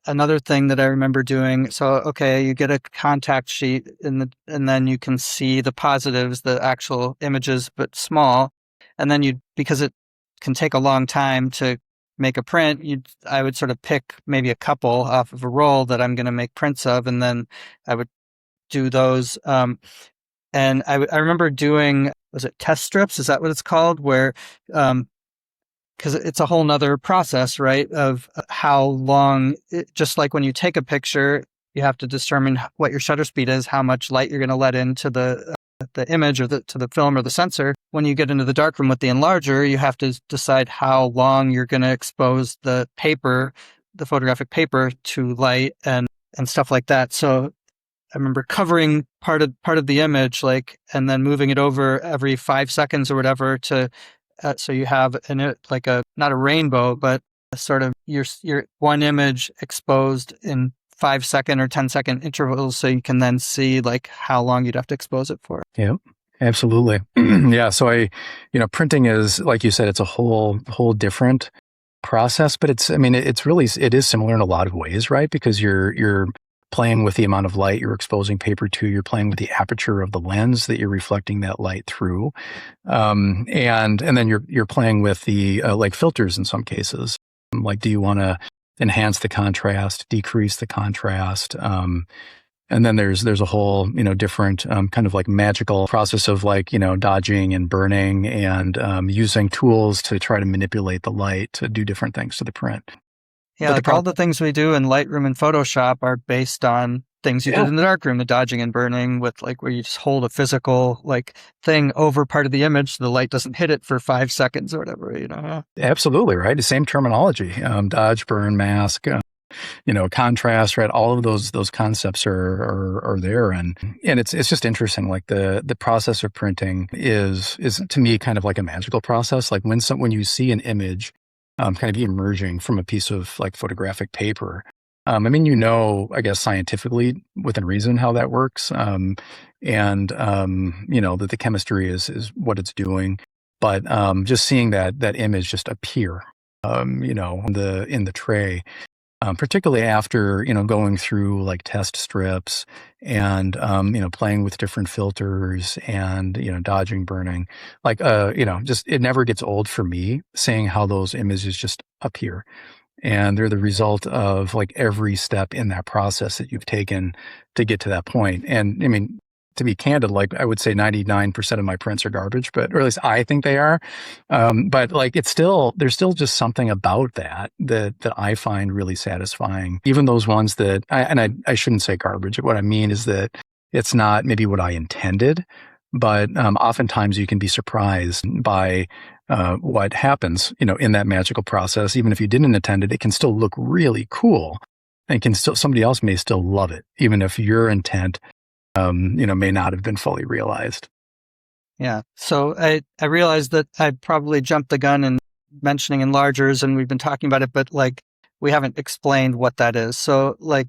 another thing that I remember doing, so okay, you get a contact sheet and then you can see the positives, the actual images, but small. And then because it can take a long time to make a print, I would sort of pick maybe a couple off of a roll that I'm going to make prints of, and then I would do those. And I remember doing, was it test strips? Is that what it's called? Where, because it's a whole nother process, right? Of how long, just like when you take a picture, you have to determine what your shutter speed is, how much light you're going to let into the image or to the film or the sensor. When you get into the darkroom with the enlarger, you have to decide how long you're going to expose the paper, the photographic paper, to light and stuff like that. So I remember covering part of the image, and then moving it over every 5 seconds or whatever to. So you have not a rainbow, but a sort of your one image exposed in 5-second or 10-second intervals, so you can then see how long you'd have to expose it for. Yeah, absolutely. Yeah. So printing is, like you said, it's a whole different process, but it is similar in a lot of ways, right? Because you're playing with the amount of light you're exposing paper to, you're playing with the aperture of the lens that you're reflecting that light through. And then you're playing with the filters in some cases. Do you want to enhance the contrast, decrease the contrast? And then there's a whole, different kind of magical process of dodging and burning and using tools to try to manipulate the light to do different things to the print. Yeah, But like all the things we do in Lightroom and Photoshop are based on things you did yeah, in the darkroom, the dodging and burning with like where you just hold a physical like thing over part of the image so the light doesn't hit it for 5 seconds or whatever, you know. absolutely, right? The same terminology, dodge, burn, mask, contrast, right? All of those concepts are there, and it's just interesting. Like the process of printing is to me kind of like a magical process. Like when you see an image, kind of emerging from a piece of like photographic paper. I mean, I guess scientifically within reason how that works, and that the chemistry is what it's doing, but just seeing that image just appear, in the tray, particularly after, going through like test strips and, playing with different filters and, dodging, burning, like, just it never gets old for me seeing how those images just appear. And they're the result of like every step in that process that you've taken to get to that point. And I mean, to be candid, like I would say 99% of my prints are garbage, or at least I think they are. But like there's still just something about that I find really satisfying. Even those ones I shouldn't say garbage. What I mean is that it's not maybe what I intended, but oftentimes you can be surprised by what happens, in that magical process. Even if you didn't intend it, it can still look really cool, and somebody else may still love it, even if your intent, may not have been fully realized. Yeah. So I realized that I probably jumped the gun in mentioning enlargers, and we've been talking about it, but like we haven't explained what that is. So like,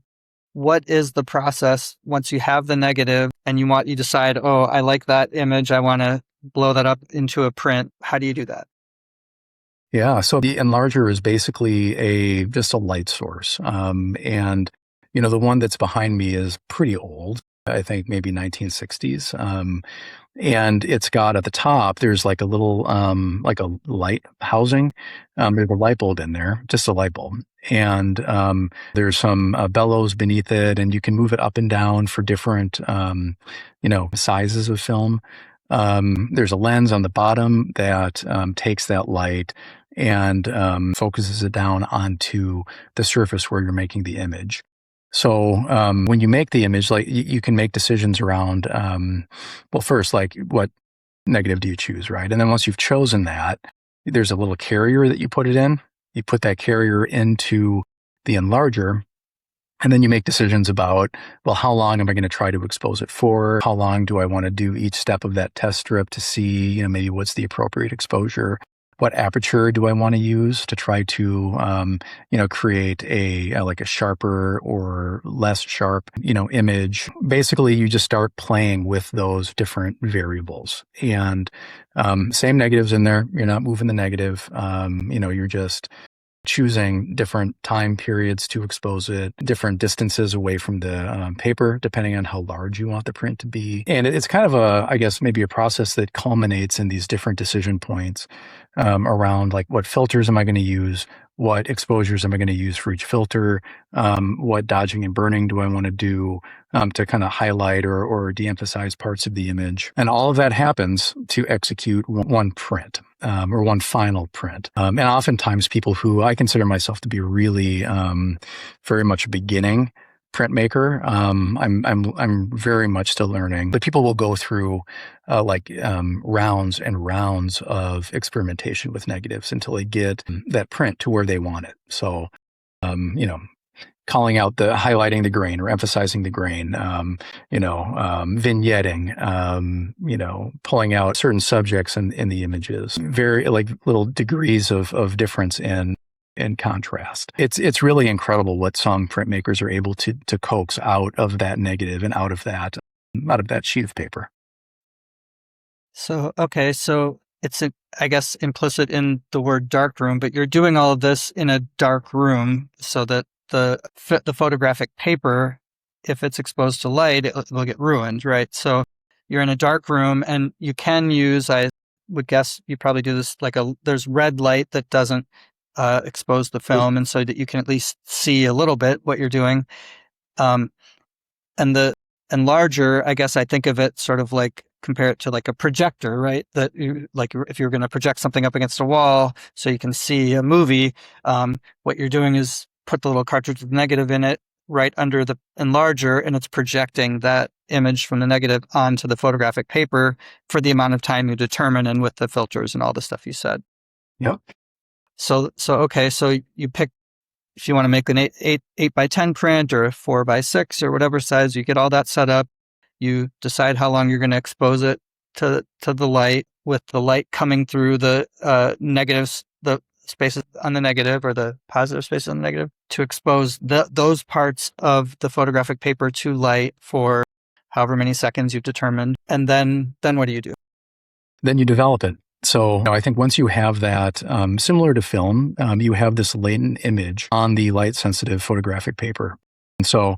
what is the process once you have the negative and you decide, oh, I like that image, I want to blow that up into a print. How do you do that? Yeah. So the enlarger is basically just a light source. And, the one that's behind me is pretty old. I think maybe 1960s. And it's got at the top, there's like a little, like a light housing. There's a light bulb in there, just a light bulb. And there's some bellows beneath it, and you can move it up and down for different, sizes of film. There's a lens on the bottom that takes that light and focuses it down onto the surface where you're making the image. So when you make the image, like you can make decisions around, well, first, like what negative do you choose, right? And then once you've chosen that, there's a little carrier that you put it in. You put that carrier into the enlarger, and then you make decisions about, well, how long am I going to try to expose it for? How long do I want to do each step of that test strip to see, maybe what's the appropriate exposure? What aperture do I want to use to try to, create like a sharper or less sharp, image? Basically, you just start playing with those different variables, and same negatives in there. You're not moving the negative. You're just choosing different time periods to expose it, different distances away from the paper, depending on how large you want the print to be. And it's kind of I guess, maybe a process that culminates in these different decision points around like what filters am I going to use? What exposures am I going to use for each filter? What dodging and burning do I want to do to kind of highlight or de-emphasize parts of the image? And all of that happens to execute one print. Or one final print. And oftentimes people who I consider myself to be really very much a beginning printmaker, I'm very much still learning, but people will go through rounds and rounds of experimentation with negatives until they get that print to where they want it. So, calling out highlighting the grain or emphasizing the grain, vignetting, pulling out certain subjects in the images, very like little degrees of difference in contrast. It's really incredible what some printmakers are able to coax out of that negative and out of that sheet of paper. So, okay. So it's, I guess, implicit in the word darkroom, but you're doing all of this in a dark room so that the photographic paper, if it's exposed to light, it will get ruined, right? So you're in a dark room, and you can use, I would guess you probably do this, there's red light that doesn't expose the film, and so that you can at least see a little bit what you're doing. And the enlarger, I guess I think of it sort of like, compare it to like a projector, right? That if you're going to project something up against a wall so you can see a movie, what you're doing is put the little cartridge with the negative in it right under the enlarger, and it's projecting that image from the negative onto the photographic paper for the amount of time you determine, and with the filters and all the stuff you said. Yep. So you pick, if you want to make an 8 by 10 print or a 4 by 6 or whatever size, you get all that set up. You decide how long you're going to expose it to the light, with the light coming through the negatives, the spaces on the negative, or the positive spaces on the negative, to expose those parts of the photographic paper to light for however many seconds you've determined. And then what do you do? Then you develop it. So I think once you have that, similar to film, you have this latent image on the light-sensitive photographic paper. And so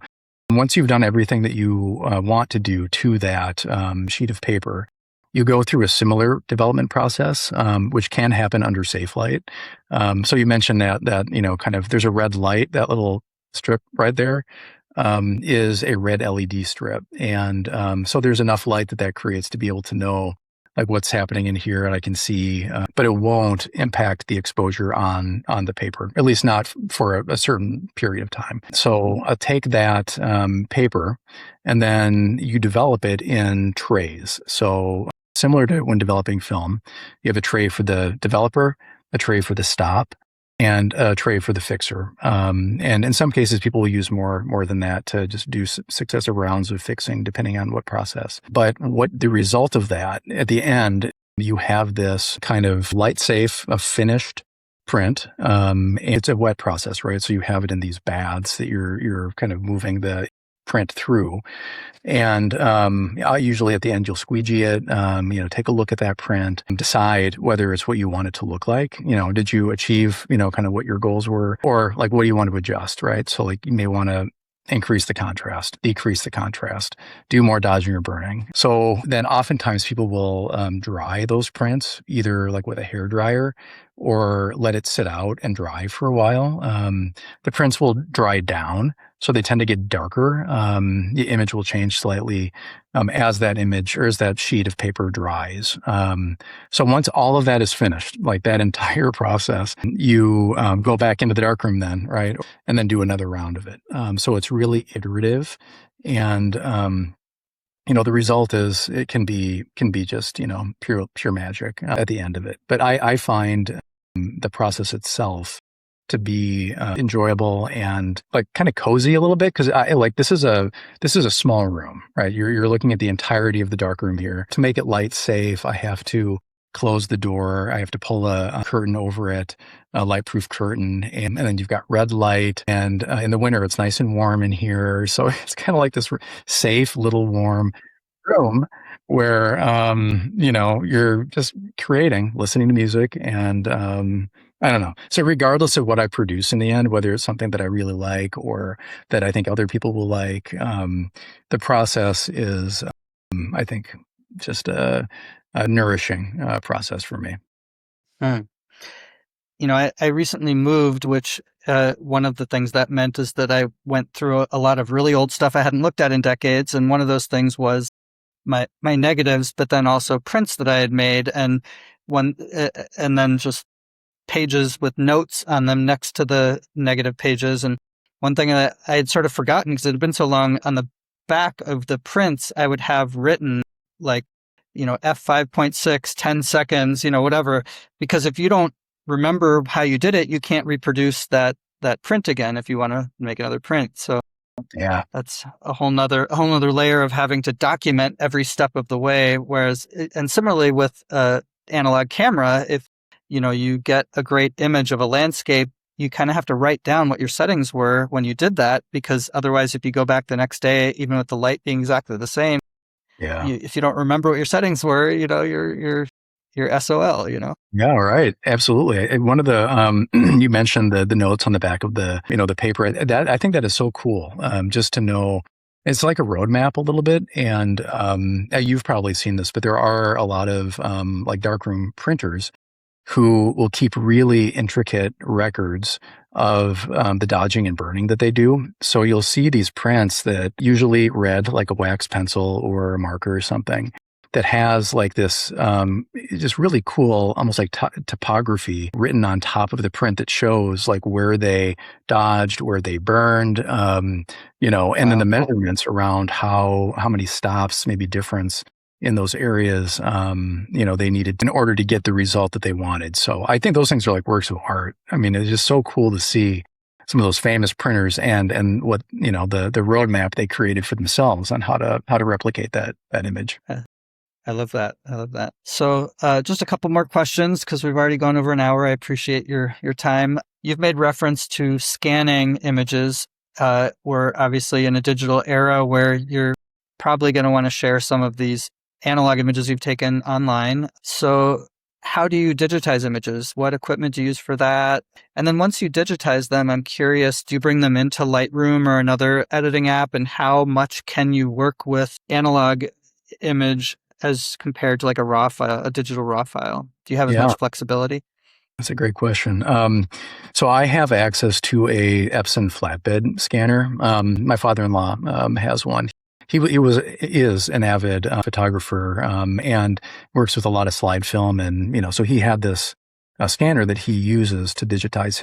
once you've done everything that you want to do to that sheet of paper, you go through a similar development process, which can happen under safe light. So you mentioned that kind of there's a red light, that little strip right there is a red LED strip. And so there's enough light that creates to be able to know like what's happening in here, and I can see, but it won't impact the exposure on the paper, at least not for a certain period of time. So I'll take that paper, and then you develop it in trays. So similar to when developing film, you have a tray for the developer, a tray for the stop, and a tray for the fixer. And in some cases, people will use more than that to just do successive rounds of fixing, depending on what process. But what the result of that, at the end, you have this kind of light safe, a finished print. And it's a wet process, right? So you have it in these baths that you're kind of moving the print through. And usually at the end, you'll squeegee it, take a look at that print and decide whether it's what you want it to look like. Did you achieve, kind of what your goals were, or like, what do you want to adjust, right? So like you may want to increase the contrast, decrease the contrast, do more dodging or burning. So then oftentimes people will dry those prints, either like with a hair dryer or let it sit out and dry for a while. The prints will dry down, so they tend to get darker. The image will change slightly as that image or as that sheet of paper dries. So once all of that is finished, like that entire process, you go back into the darkroom then, right? And then do another round of it. So it's really iterative. And, the result is it can be just, pure magic at the end of it. But I find the process itself to be enjoyable and like kind of cozy a little bit, because I like this is a small room, right? You're looking at the entirety of the darkroom here. To make it light safe, I have to close the door. I have to pull a curtain over it, a light-proof curtain, and then you've got red light. And in the winter, it's nice and warm in here, so it's kind of like this safe little warm room where you're just creating, listening to music, and I don't know. So regardless of what I produce in the end, whether it's something that I really like or that I think other people will like, the process is, I think, just a nourishing process for me. I recently moved, which one of the things that meant is that I went through a lot of really old stuff I hadn't looked at in decades. And one of those things was my negatives, but then also prints that I had made, and then just pages with notes on them next to the negative pages. And one thing that I had sort of forgotten, because it had been so long, on the back of the prints, I would have written like, F5.6, 10 seconds, whatever, because if you don't remember how you did it, you can't reproduce that print again if you want to make another print. So yeah, that's a whole nother layer of having to document every step of the way. Whereas, and similarly with analog camera, if you get a great image of a landscape, you kind of have to write down what your settings were when you did that, because otherwise, if you go back the next day, even with the light being exactly the same, if you don't remember what your settings were, you're SOL. Yeah, right. Absolutely. And one of the you mentioned the notes on the back of the the paper. That I think that is so cool. Just to know. It's like a roadmap a little bit, and you've probably seen this, but there are a lot of like darkroom printers who will keep really intricate records of the dodging and burning that they do. So you'll see these prints that usually read like a wax pencil or a marker or something, that has like this just really cool, almost like topography written on top of the print that shows like where they dodged, where they burned, and then the measurements around how many stops, maybe difference in those areas, they needed in order to get the result that they wanted. So I think those things are like works of art. I mean, it's just so cool to see some of those famous printers and what, the roadmap they created for themselves on how to replicate that image. I love that. So just a couple more questions because we've already gone over an hour. I appreciate your time. You've made reference to scanning images. We're obviously in a digital era where you're probably going to want to share some of these analog images you've taken online. So how do you digitize images? What equipment do you use for that? And then once you digitize them, I'm curious, do you bring them into Lightroom or another editing app? And how much can you work with analog image as compared to like a raw file, a digital raw file? Do you have as much flexibility? That's a great question. So I have access to a Epson flatbed scanner. My father-in-law has one. He is an avid photographer and works with a lot of slide film, and so he had this scanner that he uses to digitize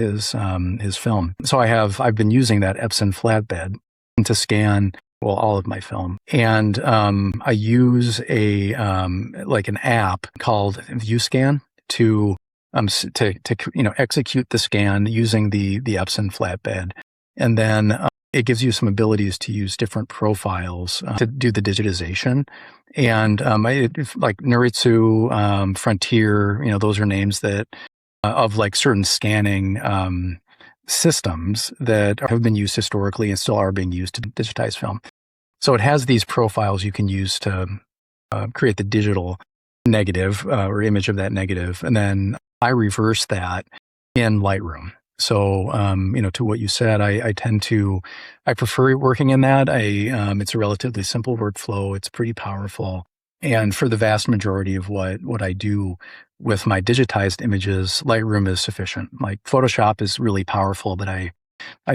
his film. So I've been using that Epson flatbed to scan all of my film, and I use like an app called ViewScan to execute the scan using the Epson flatbed, and then it gives you some abilities to use different profiles to do the digitization. And like Noritsu, Frontier, those are names that of like certain scanning systems that have been used historically and still are being used to digitize film. So it has these profiles you can use to create the digital negative or image of that negative, and then I reverse that in Lightroom. So, to what you said, I prefer working in that. It's a relatively simple workflow. It's pretty powerful. And for the vast majority of what I do with my digitized images, Lightroom is sufficient. Like Photoshop is really powerful, but I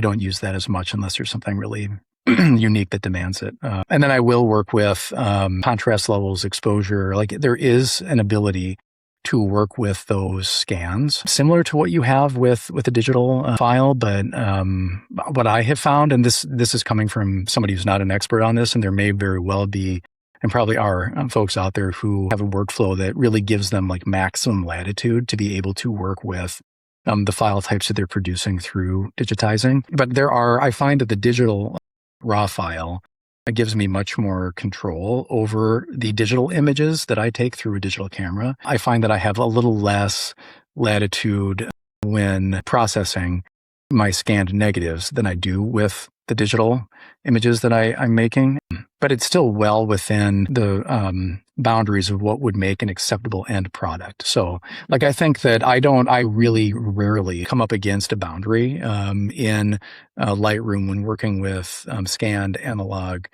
don't use that as much unless there's something really unique that demands it. And then I will work with contrast levels, exposure. Like there is an ability to work with those scans, similar to what you have with a digital file. But what I have found, and this is coming from somebody who's not an expert on this, and there may very well be, and probably are folks out there who have a workflow that really gives them like maximum latitude to be able to work with the file types that they're producing through digitizing. But I find that the digital raw file gives me much more control over the digital images that I take through a digital camera. I find that I have a little less latitude when processing my scanned negatives than I do with the digital images that I'm making. But it's still well within the boundaries of what would make an acceptable end product. So like, I think that I really rarely come up against a boundary in Lightroom when working with scanned analog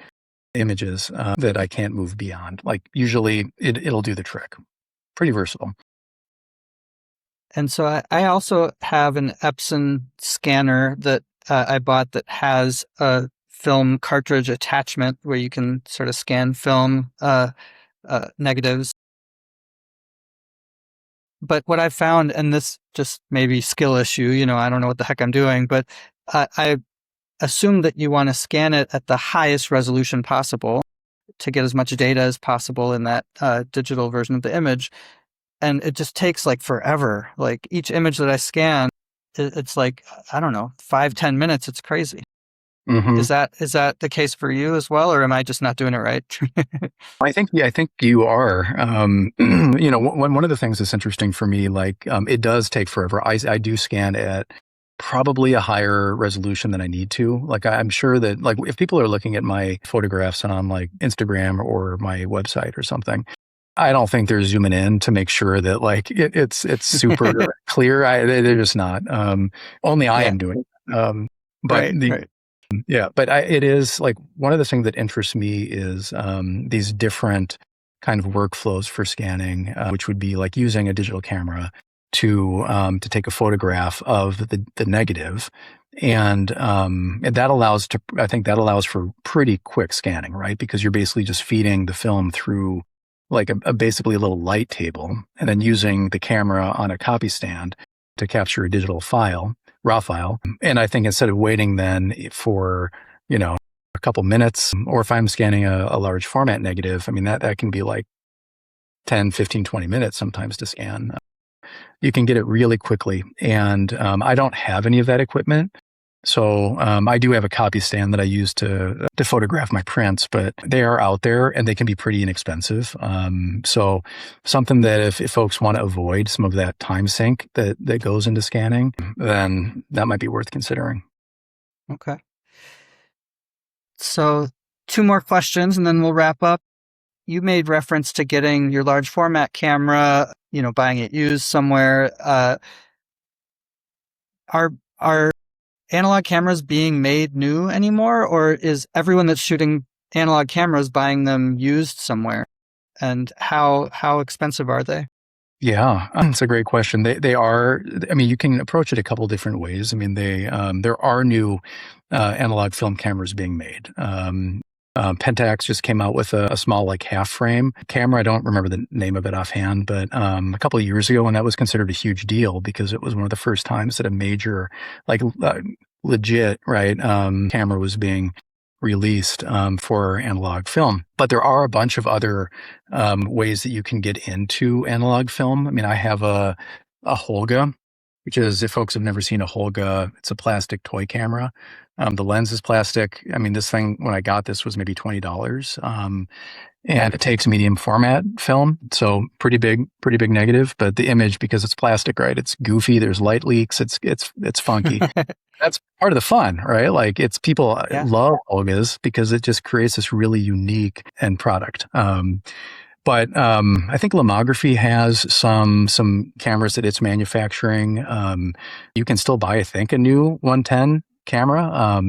images that I can't move beyond. Like usually it'll do the trick. Pretty versatile. And so I also have an Epson scanner that I bought that has a film cartridge attachment where you can sort of scan film negatives. But what I found, and this just maybe skill issue, I don't know what the heck I'm doing, but I assume that you want to scan it at the highest resolution possible to get as much data as possible in that digital version of the image. And it just takes like forever. Like each image that I scan, it's like, I don't know, 5-10 minutes. It's crazy. Mm-hmm. Is that the case for you as well, or am I just not doing it right? I think you are. One of the things that's interesting for me, like it does take forever. I do scan at probably a higher resolution than I need to. Like I'm sure that like if people are looking at my photographs on like Instagram or my website or something, I don't think they're zooming in to make sure that like it's super clear. They're just not. Only I am doing it. But right. Yeah, but it is like one of the things that interests me is these different kind of workflows for scanning, which would be like using a digital camera to take a photograph of the negative, and that allows I think that allows for pretty quick scanning, right? Because you're basically just feeding the film through like a basically a little light table, and then using the camera on a copy stand to capture a digital file, raw file. And I think instead of waiting then for, a couple minutes, or if I'm scanning a large format negative, I mean, that can be like 10, 15, 20 minutes sometimes to scan. You can get it really quickly. And I don't have any of that equipment. So I do have a copy stand that I use to photograph my prints, but they are out there and they can be pretty inexpensive. So something that if folks want to avoid some of that time sink that goes into scanning, then that might be worth considering. Okay. So 2 more questions and then we'll wrap up. You made reference to getting your large format camera, buying it used somewhere. Are analog cameras being made new anymore, or is everyone that's shooting analog cameras buying them used somewhere? And how expensive are they? Yeah, that's a great question. They are. I mean, you can approach it a couple different ways. I mean, there are new analog film cameras being made. Pentax just came out with a small, like, half frame camera. I don't remember the name of it offhand, but a couple of years ago, when that was considered a huge deal because it was one of the first times that a major, like, legit, right, camera was being released for analog film. But there are a bunch of other ways that you can get into analog film. I mean, I have a Holga, which is, if folks have never seen a Holga, it's a plastic toy camera. The lens is plastic. I mean, this thing, when I got this, was maybe $20. And it takes medium format film. So pretty big negative, but the image, because it's plastic, right? It's goofy. There's light leaks. It's funky. That's part of the fun, right? Like, it's people love Olgas because it just creates this really unique end product. But I think Lomography has some cameras that it's manufacturing. You can still buy, I think, a new 110 camera.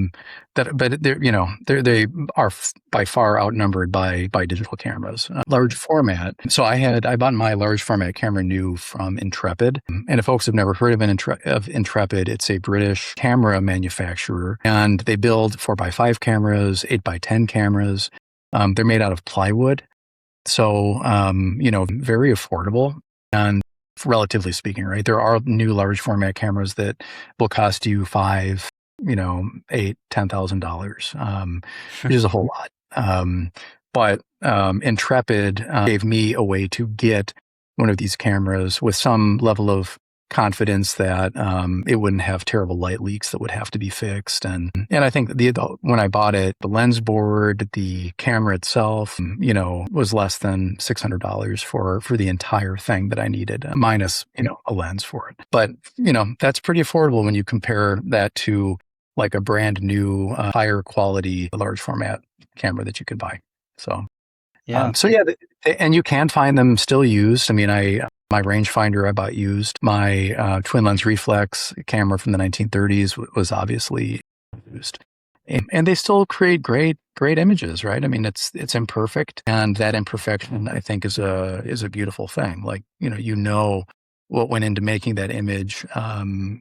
But they are by far outnumbered by digital cameras. Large format. So I bought my large format camera new from Intrepid. And if folks have never heard of Intrepid, it's a British camera manufacturer, and they build 4x5 cameras, 8x10 cameras. They're made out of plywood. So, very affordable, and relatively speaking, right? There are new large format cameras that will cost you $5, $8, $10,000, which is a whole lot. But Intrepid gave me a way to get one of these cameras with some level of confidence that it wouldn't have terrible light leaks that would have to be fixed. And I think when I bought it, the lens board, the camera itself, was less than $600 for the entire thing that I needed, minus, a lens for it. But, that's pretty affordable when you compare that to, like, a brand new, higher quality, large format camera that you could buy. So, yeah. And you can find them still used. I mean, my rangefinder I bought used. My twin lens reflex camera from the 1930s was obviously used, and they still create great images, right? I mean, it's imperfect, and that imperfection, I think, is a beautiful thing. Like, what went into making that image.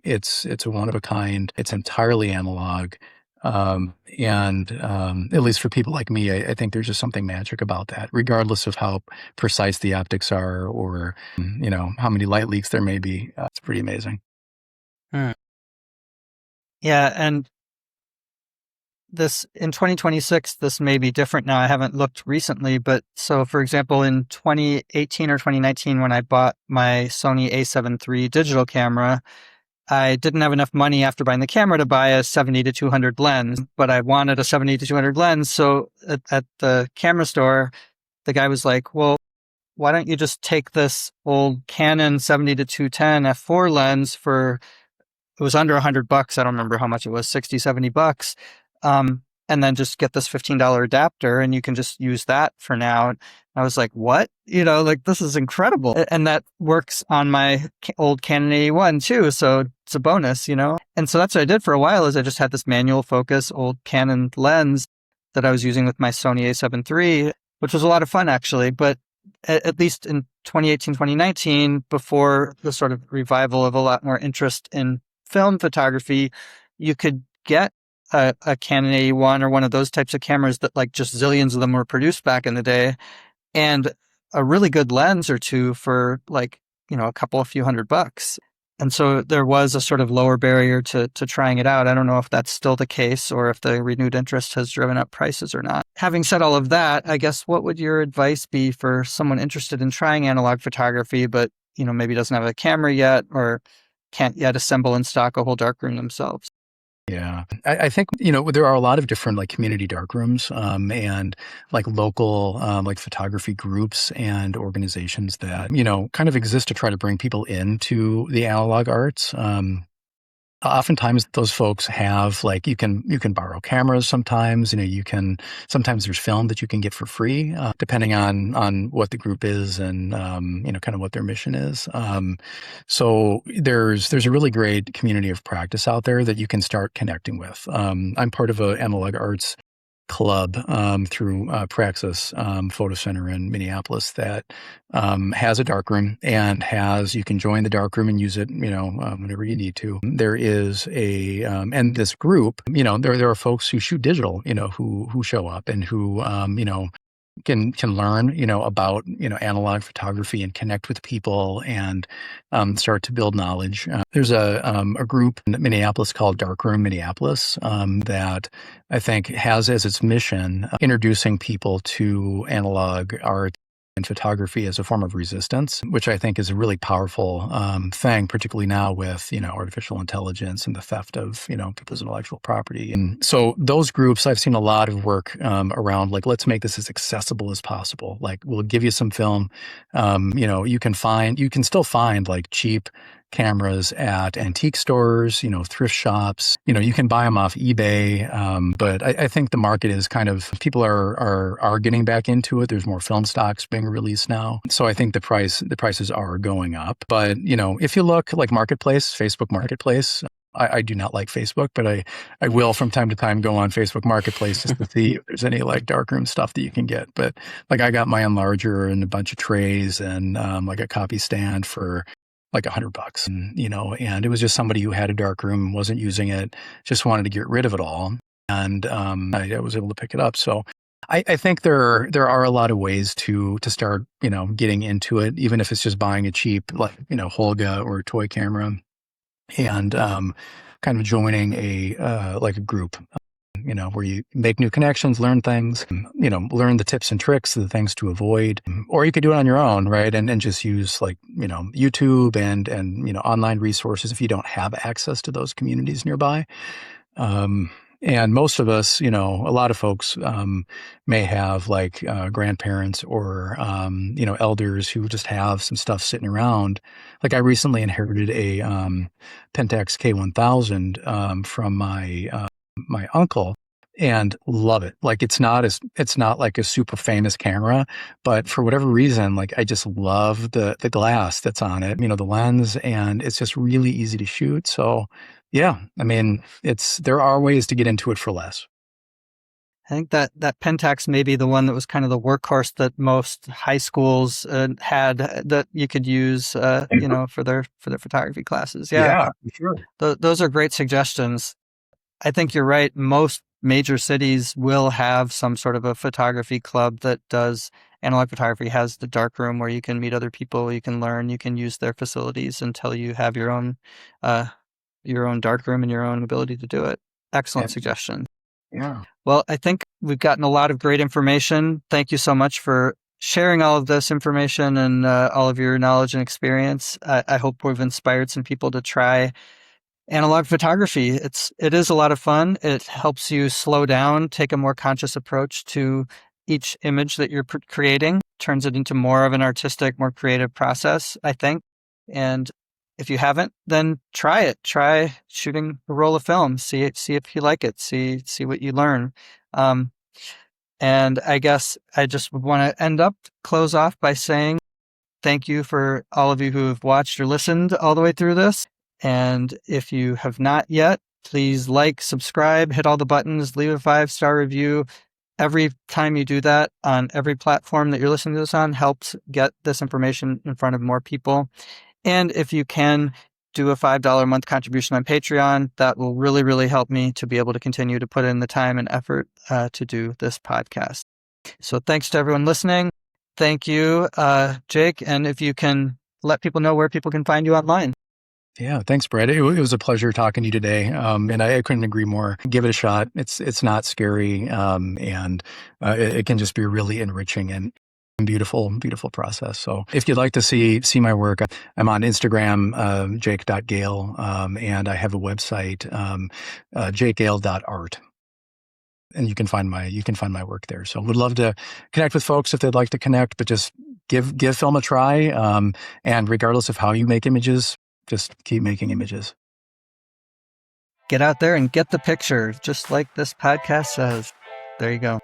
It's a one of a kind. It's entirely analog. And at least for people like me, I think there's just something magic about that, regardless of how precise the optics are, or, how many light leaks there may be. It's pretty amazing. Yeah. And this, in 2026, this may be different now. I haven't looked recently, but so, for example, in 2018 or 2019, when I bought my Sony A7 III digital camera, I didn't have enough money after buying the camera to buy a 70 to 200 lens, but I wanted a 70 to 200 lens. So at the camera store, the guy was like, well, why don't you just take this old Canon 70 to 210 f4 lens it was under $100. I don't remember how much it was, 60, $70. And then just get this $15 adapter and you can just use that for now. And I was like, what? This is incredible. And that works on my old Canon 81 too. So it's a bonus, And so that's what I did for a while, is I just had this manual focus old Canon lens that I was using with my Sony A7 III, which was a lot of fun actually. But at least in 2018, 2019, before the sort of revival of a lot more interest in film photography, you could get a Canon 81 or one of those types of cameras that, like, just zillions of them were produced back in the day. And a really good lens or two for like, a couple, a few $100. And so there was a sort of lower barrier to trying it out. I don't know if that's still the case or if the renewed interest has driven up prices or not. Having said all of that, I guess what would your advice be for someone interested in trying analog photography, but, maybe doesn't have a camera yet or can't yet assemble and stock a whole darkroom themselves? Yeah, I think, there are a lot of different like community darkrooms and like local like photography groups and organizations that, kind of exist to try to bring people into the analog arts. Oftentimes those folks have like you can borrow cameras sometimes, sometimes there's film that you can get for free, depending on what the group is and kind of what their mission is. So there's a really great community of practice out there that you can start connecting with. I'm part of a analog arts club through Praxis Photo Center in Minneapolis that has a darkroom and you can join the darkroom and use it, whenever you need to. There is and this group, there are folks who shoot digital, who show up and who, can learn, about, analog photography and connect with people and start to build knowledge. There's a group in Minneapolis called Darkroom Minneapolis that I think has as its mission introducing people to analog art and photography as a form of resistance, which I think is a really powerful thing, particularly now with, artificial intelligence and the theft of, people's intellectual property. And so those groups, I've seen a lot of work around like, let's make this as accessible as possible. Like we'll give you some film, you can still find like cheap cameras at antique stores, thrift shops, you can buy them off eBay. But I think the market is kind of, people are getting back into it. There's more film stocks being released now. So I think the prices are going up. But, if you look like Marketplace, Facebook Marketplace, I do not like Facebook, but I will from time to time go on Facebook Marketplace just to see if there's any like darkroom stuff that you can get. But like I got my enlarger and a bunch of trays and like a copy stand for like $100, and it was just somebody who had a darkroom, wasn't using it, just wanted to get rid of it all. And I was able to pick it up. So I think there are a lot of ways to start, getting into it, even if it's just buying a cheap, like, Holga or toy camera and kind of joining like a group, where you make new connections, learn things, learn the tips and tricks, the things to avoid, or you could do it on your own, right? And just use like, YouTube and, online resources if you don't have access to those communities nearby. And most of us, a lot of folks may have like grandparents or, elders who just have some stuff sitting around. Like I recently inherited a Pentax K1000 from my uncle and love it. Like it's not like a super famous camera, but for whatever reason, like I just love the glass that's on it, the lens, and it's just really easy to shoot. So yeah, I mean, there are ways to get into it for less. I think that Pentax may be the one that was kind of the workhorse that most high schools had that you could use, for their photography classes. Yeah, for sure. Those are great suggestions. I think you're right. Most major cities will have some sort of a photography club that does analog photography, has the darkroom where you can meet other people, you can learn, you can use their facilities until you have your own darkroom and your own ability to do it. Excellent suggestion. Yeah. Well, I think we've gotten a lot of great information. Thank you so much for sharing all of this information and all of your knowledge and experience. I hope we've inspired some people to try analog photography. It is a lot of fun. It helps you slow down, take a more conscious approach to each image that you're creating, turns it into more of an artistic, more creative process, I think. And if you haven't, then try it. Try shooting a roll of film. See if you like it. See what you learn. And I guess I just want to close off by saying thank you for all of you who have watched or listened all the way through this. And if you have not yet, please like, subscribe, hit all the buttons, leave a 5-star review. Every time you do that on every platform that you're listening to this on helps get this information in front of more people. And if you can do a $5 a month contribution on Patreon, that will really, really help me to be able to continue to put in the time and effort to do this podcast. So thanks to everyone listening. Thank you, Jake. And if you can let people know where people can find you online. Yeah, thanks, Brad. It was a pleasure talking to you today, and I couldn't agree more. Give it a shot. It's not scary, and it can just be really enriching and beautiful, beautiful process. So, if you'd like to see my work, I'm on Instagram, jake.gale, and I have a website, jakegale.art. And you can find my work there. So, would love to connect with folks if they'd like to connect, but just give film a try. And regardless of how you make images, just keep making images. Get out there and get the picture, just like this podcast says. There you go.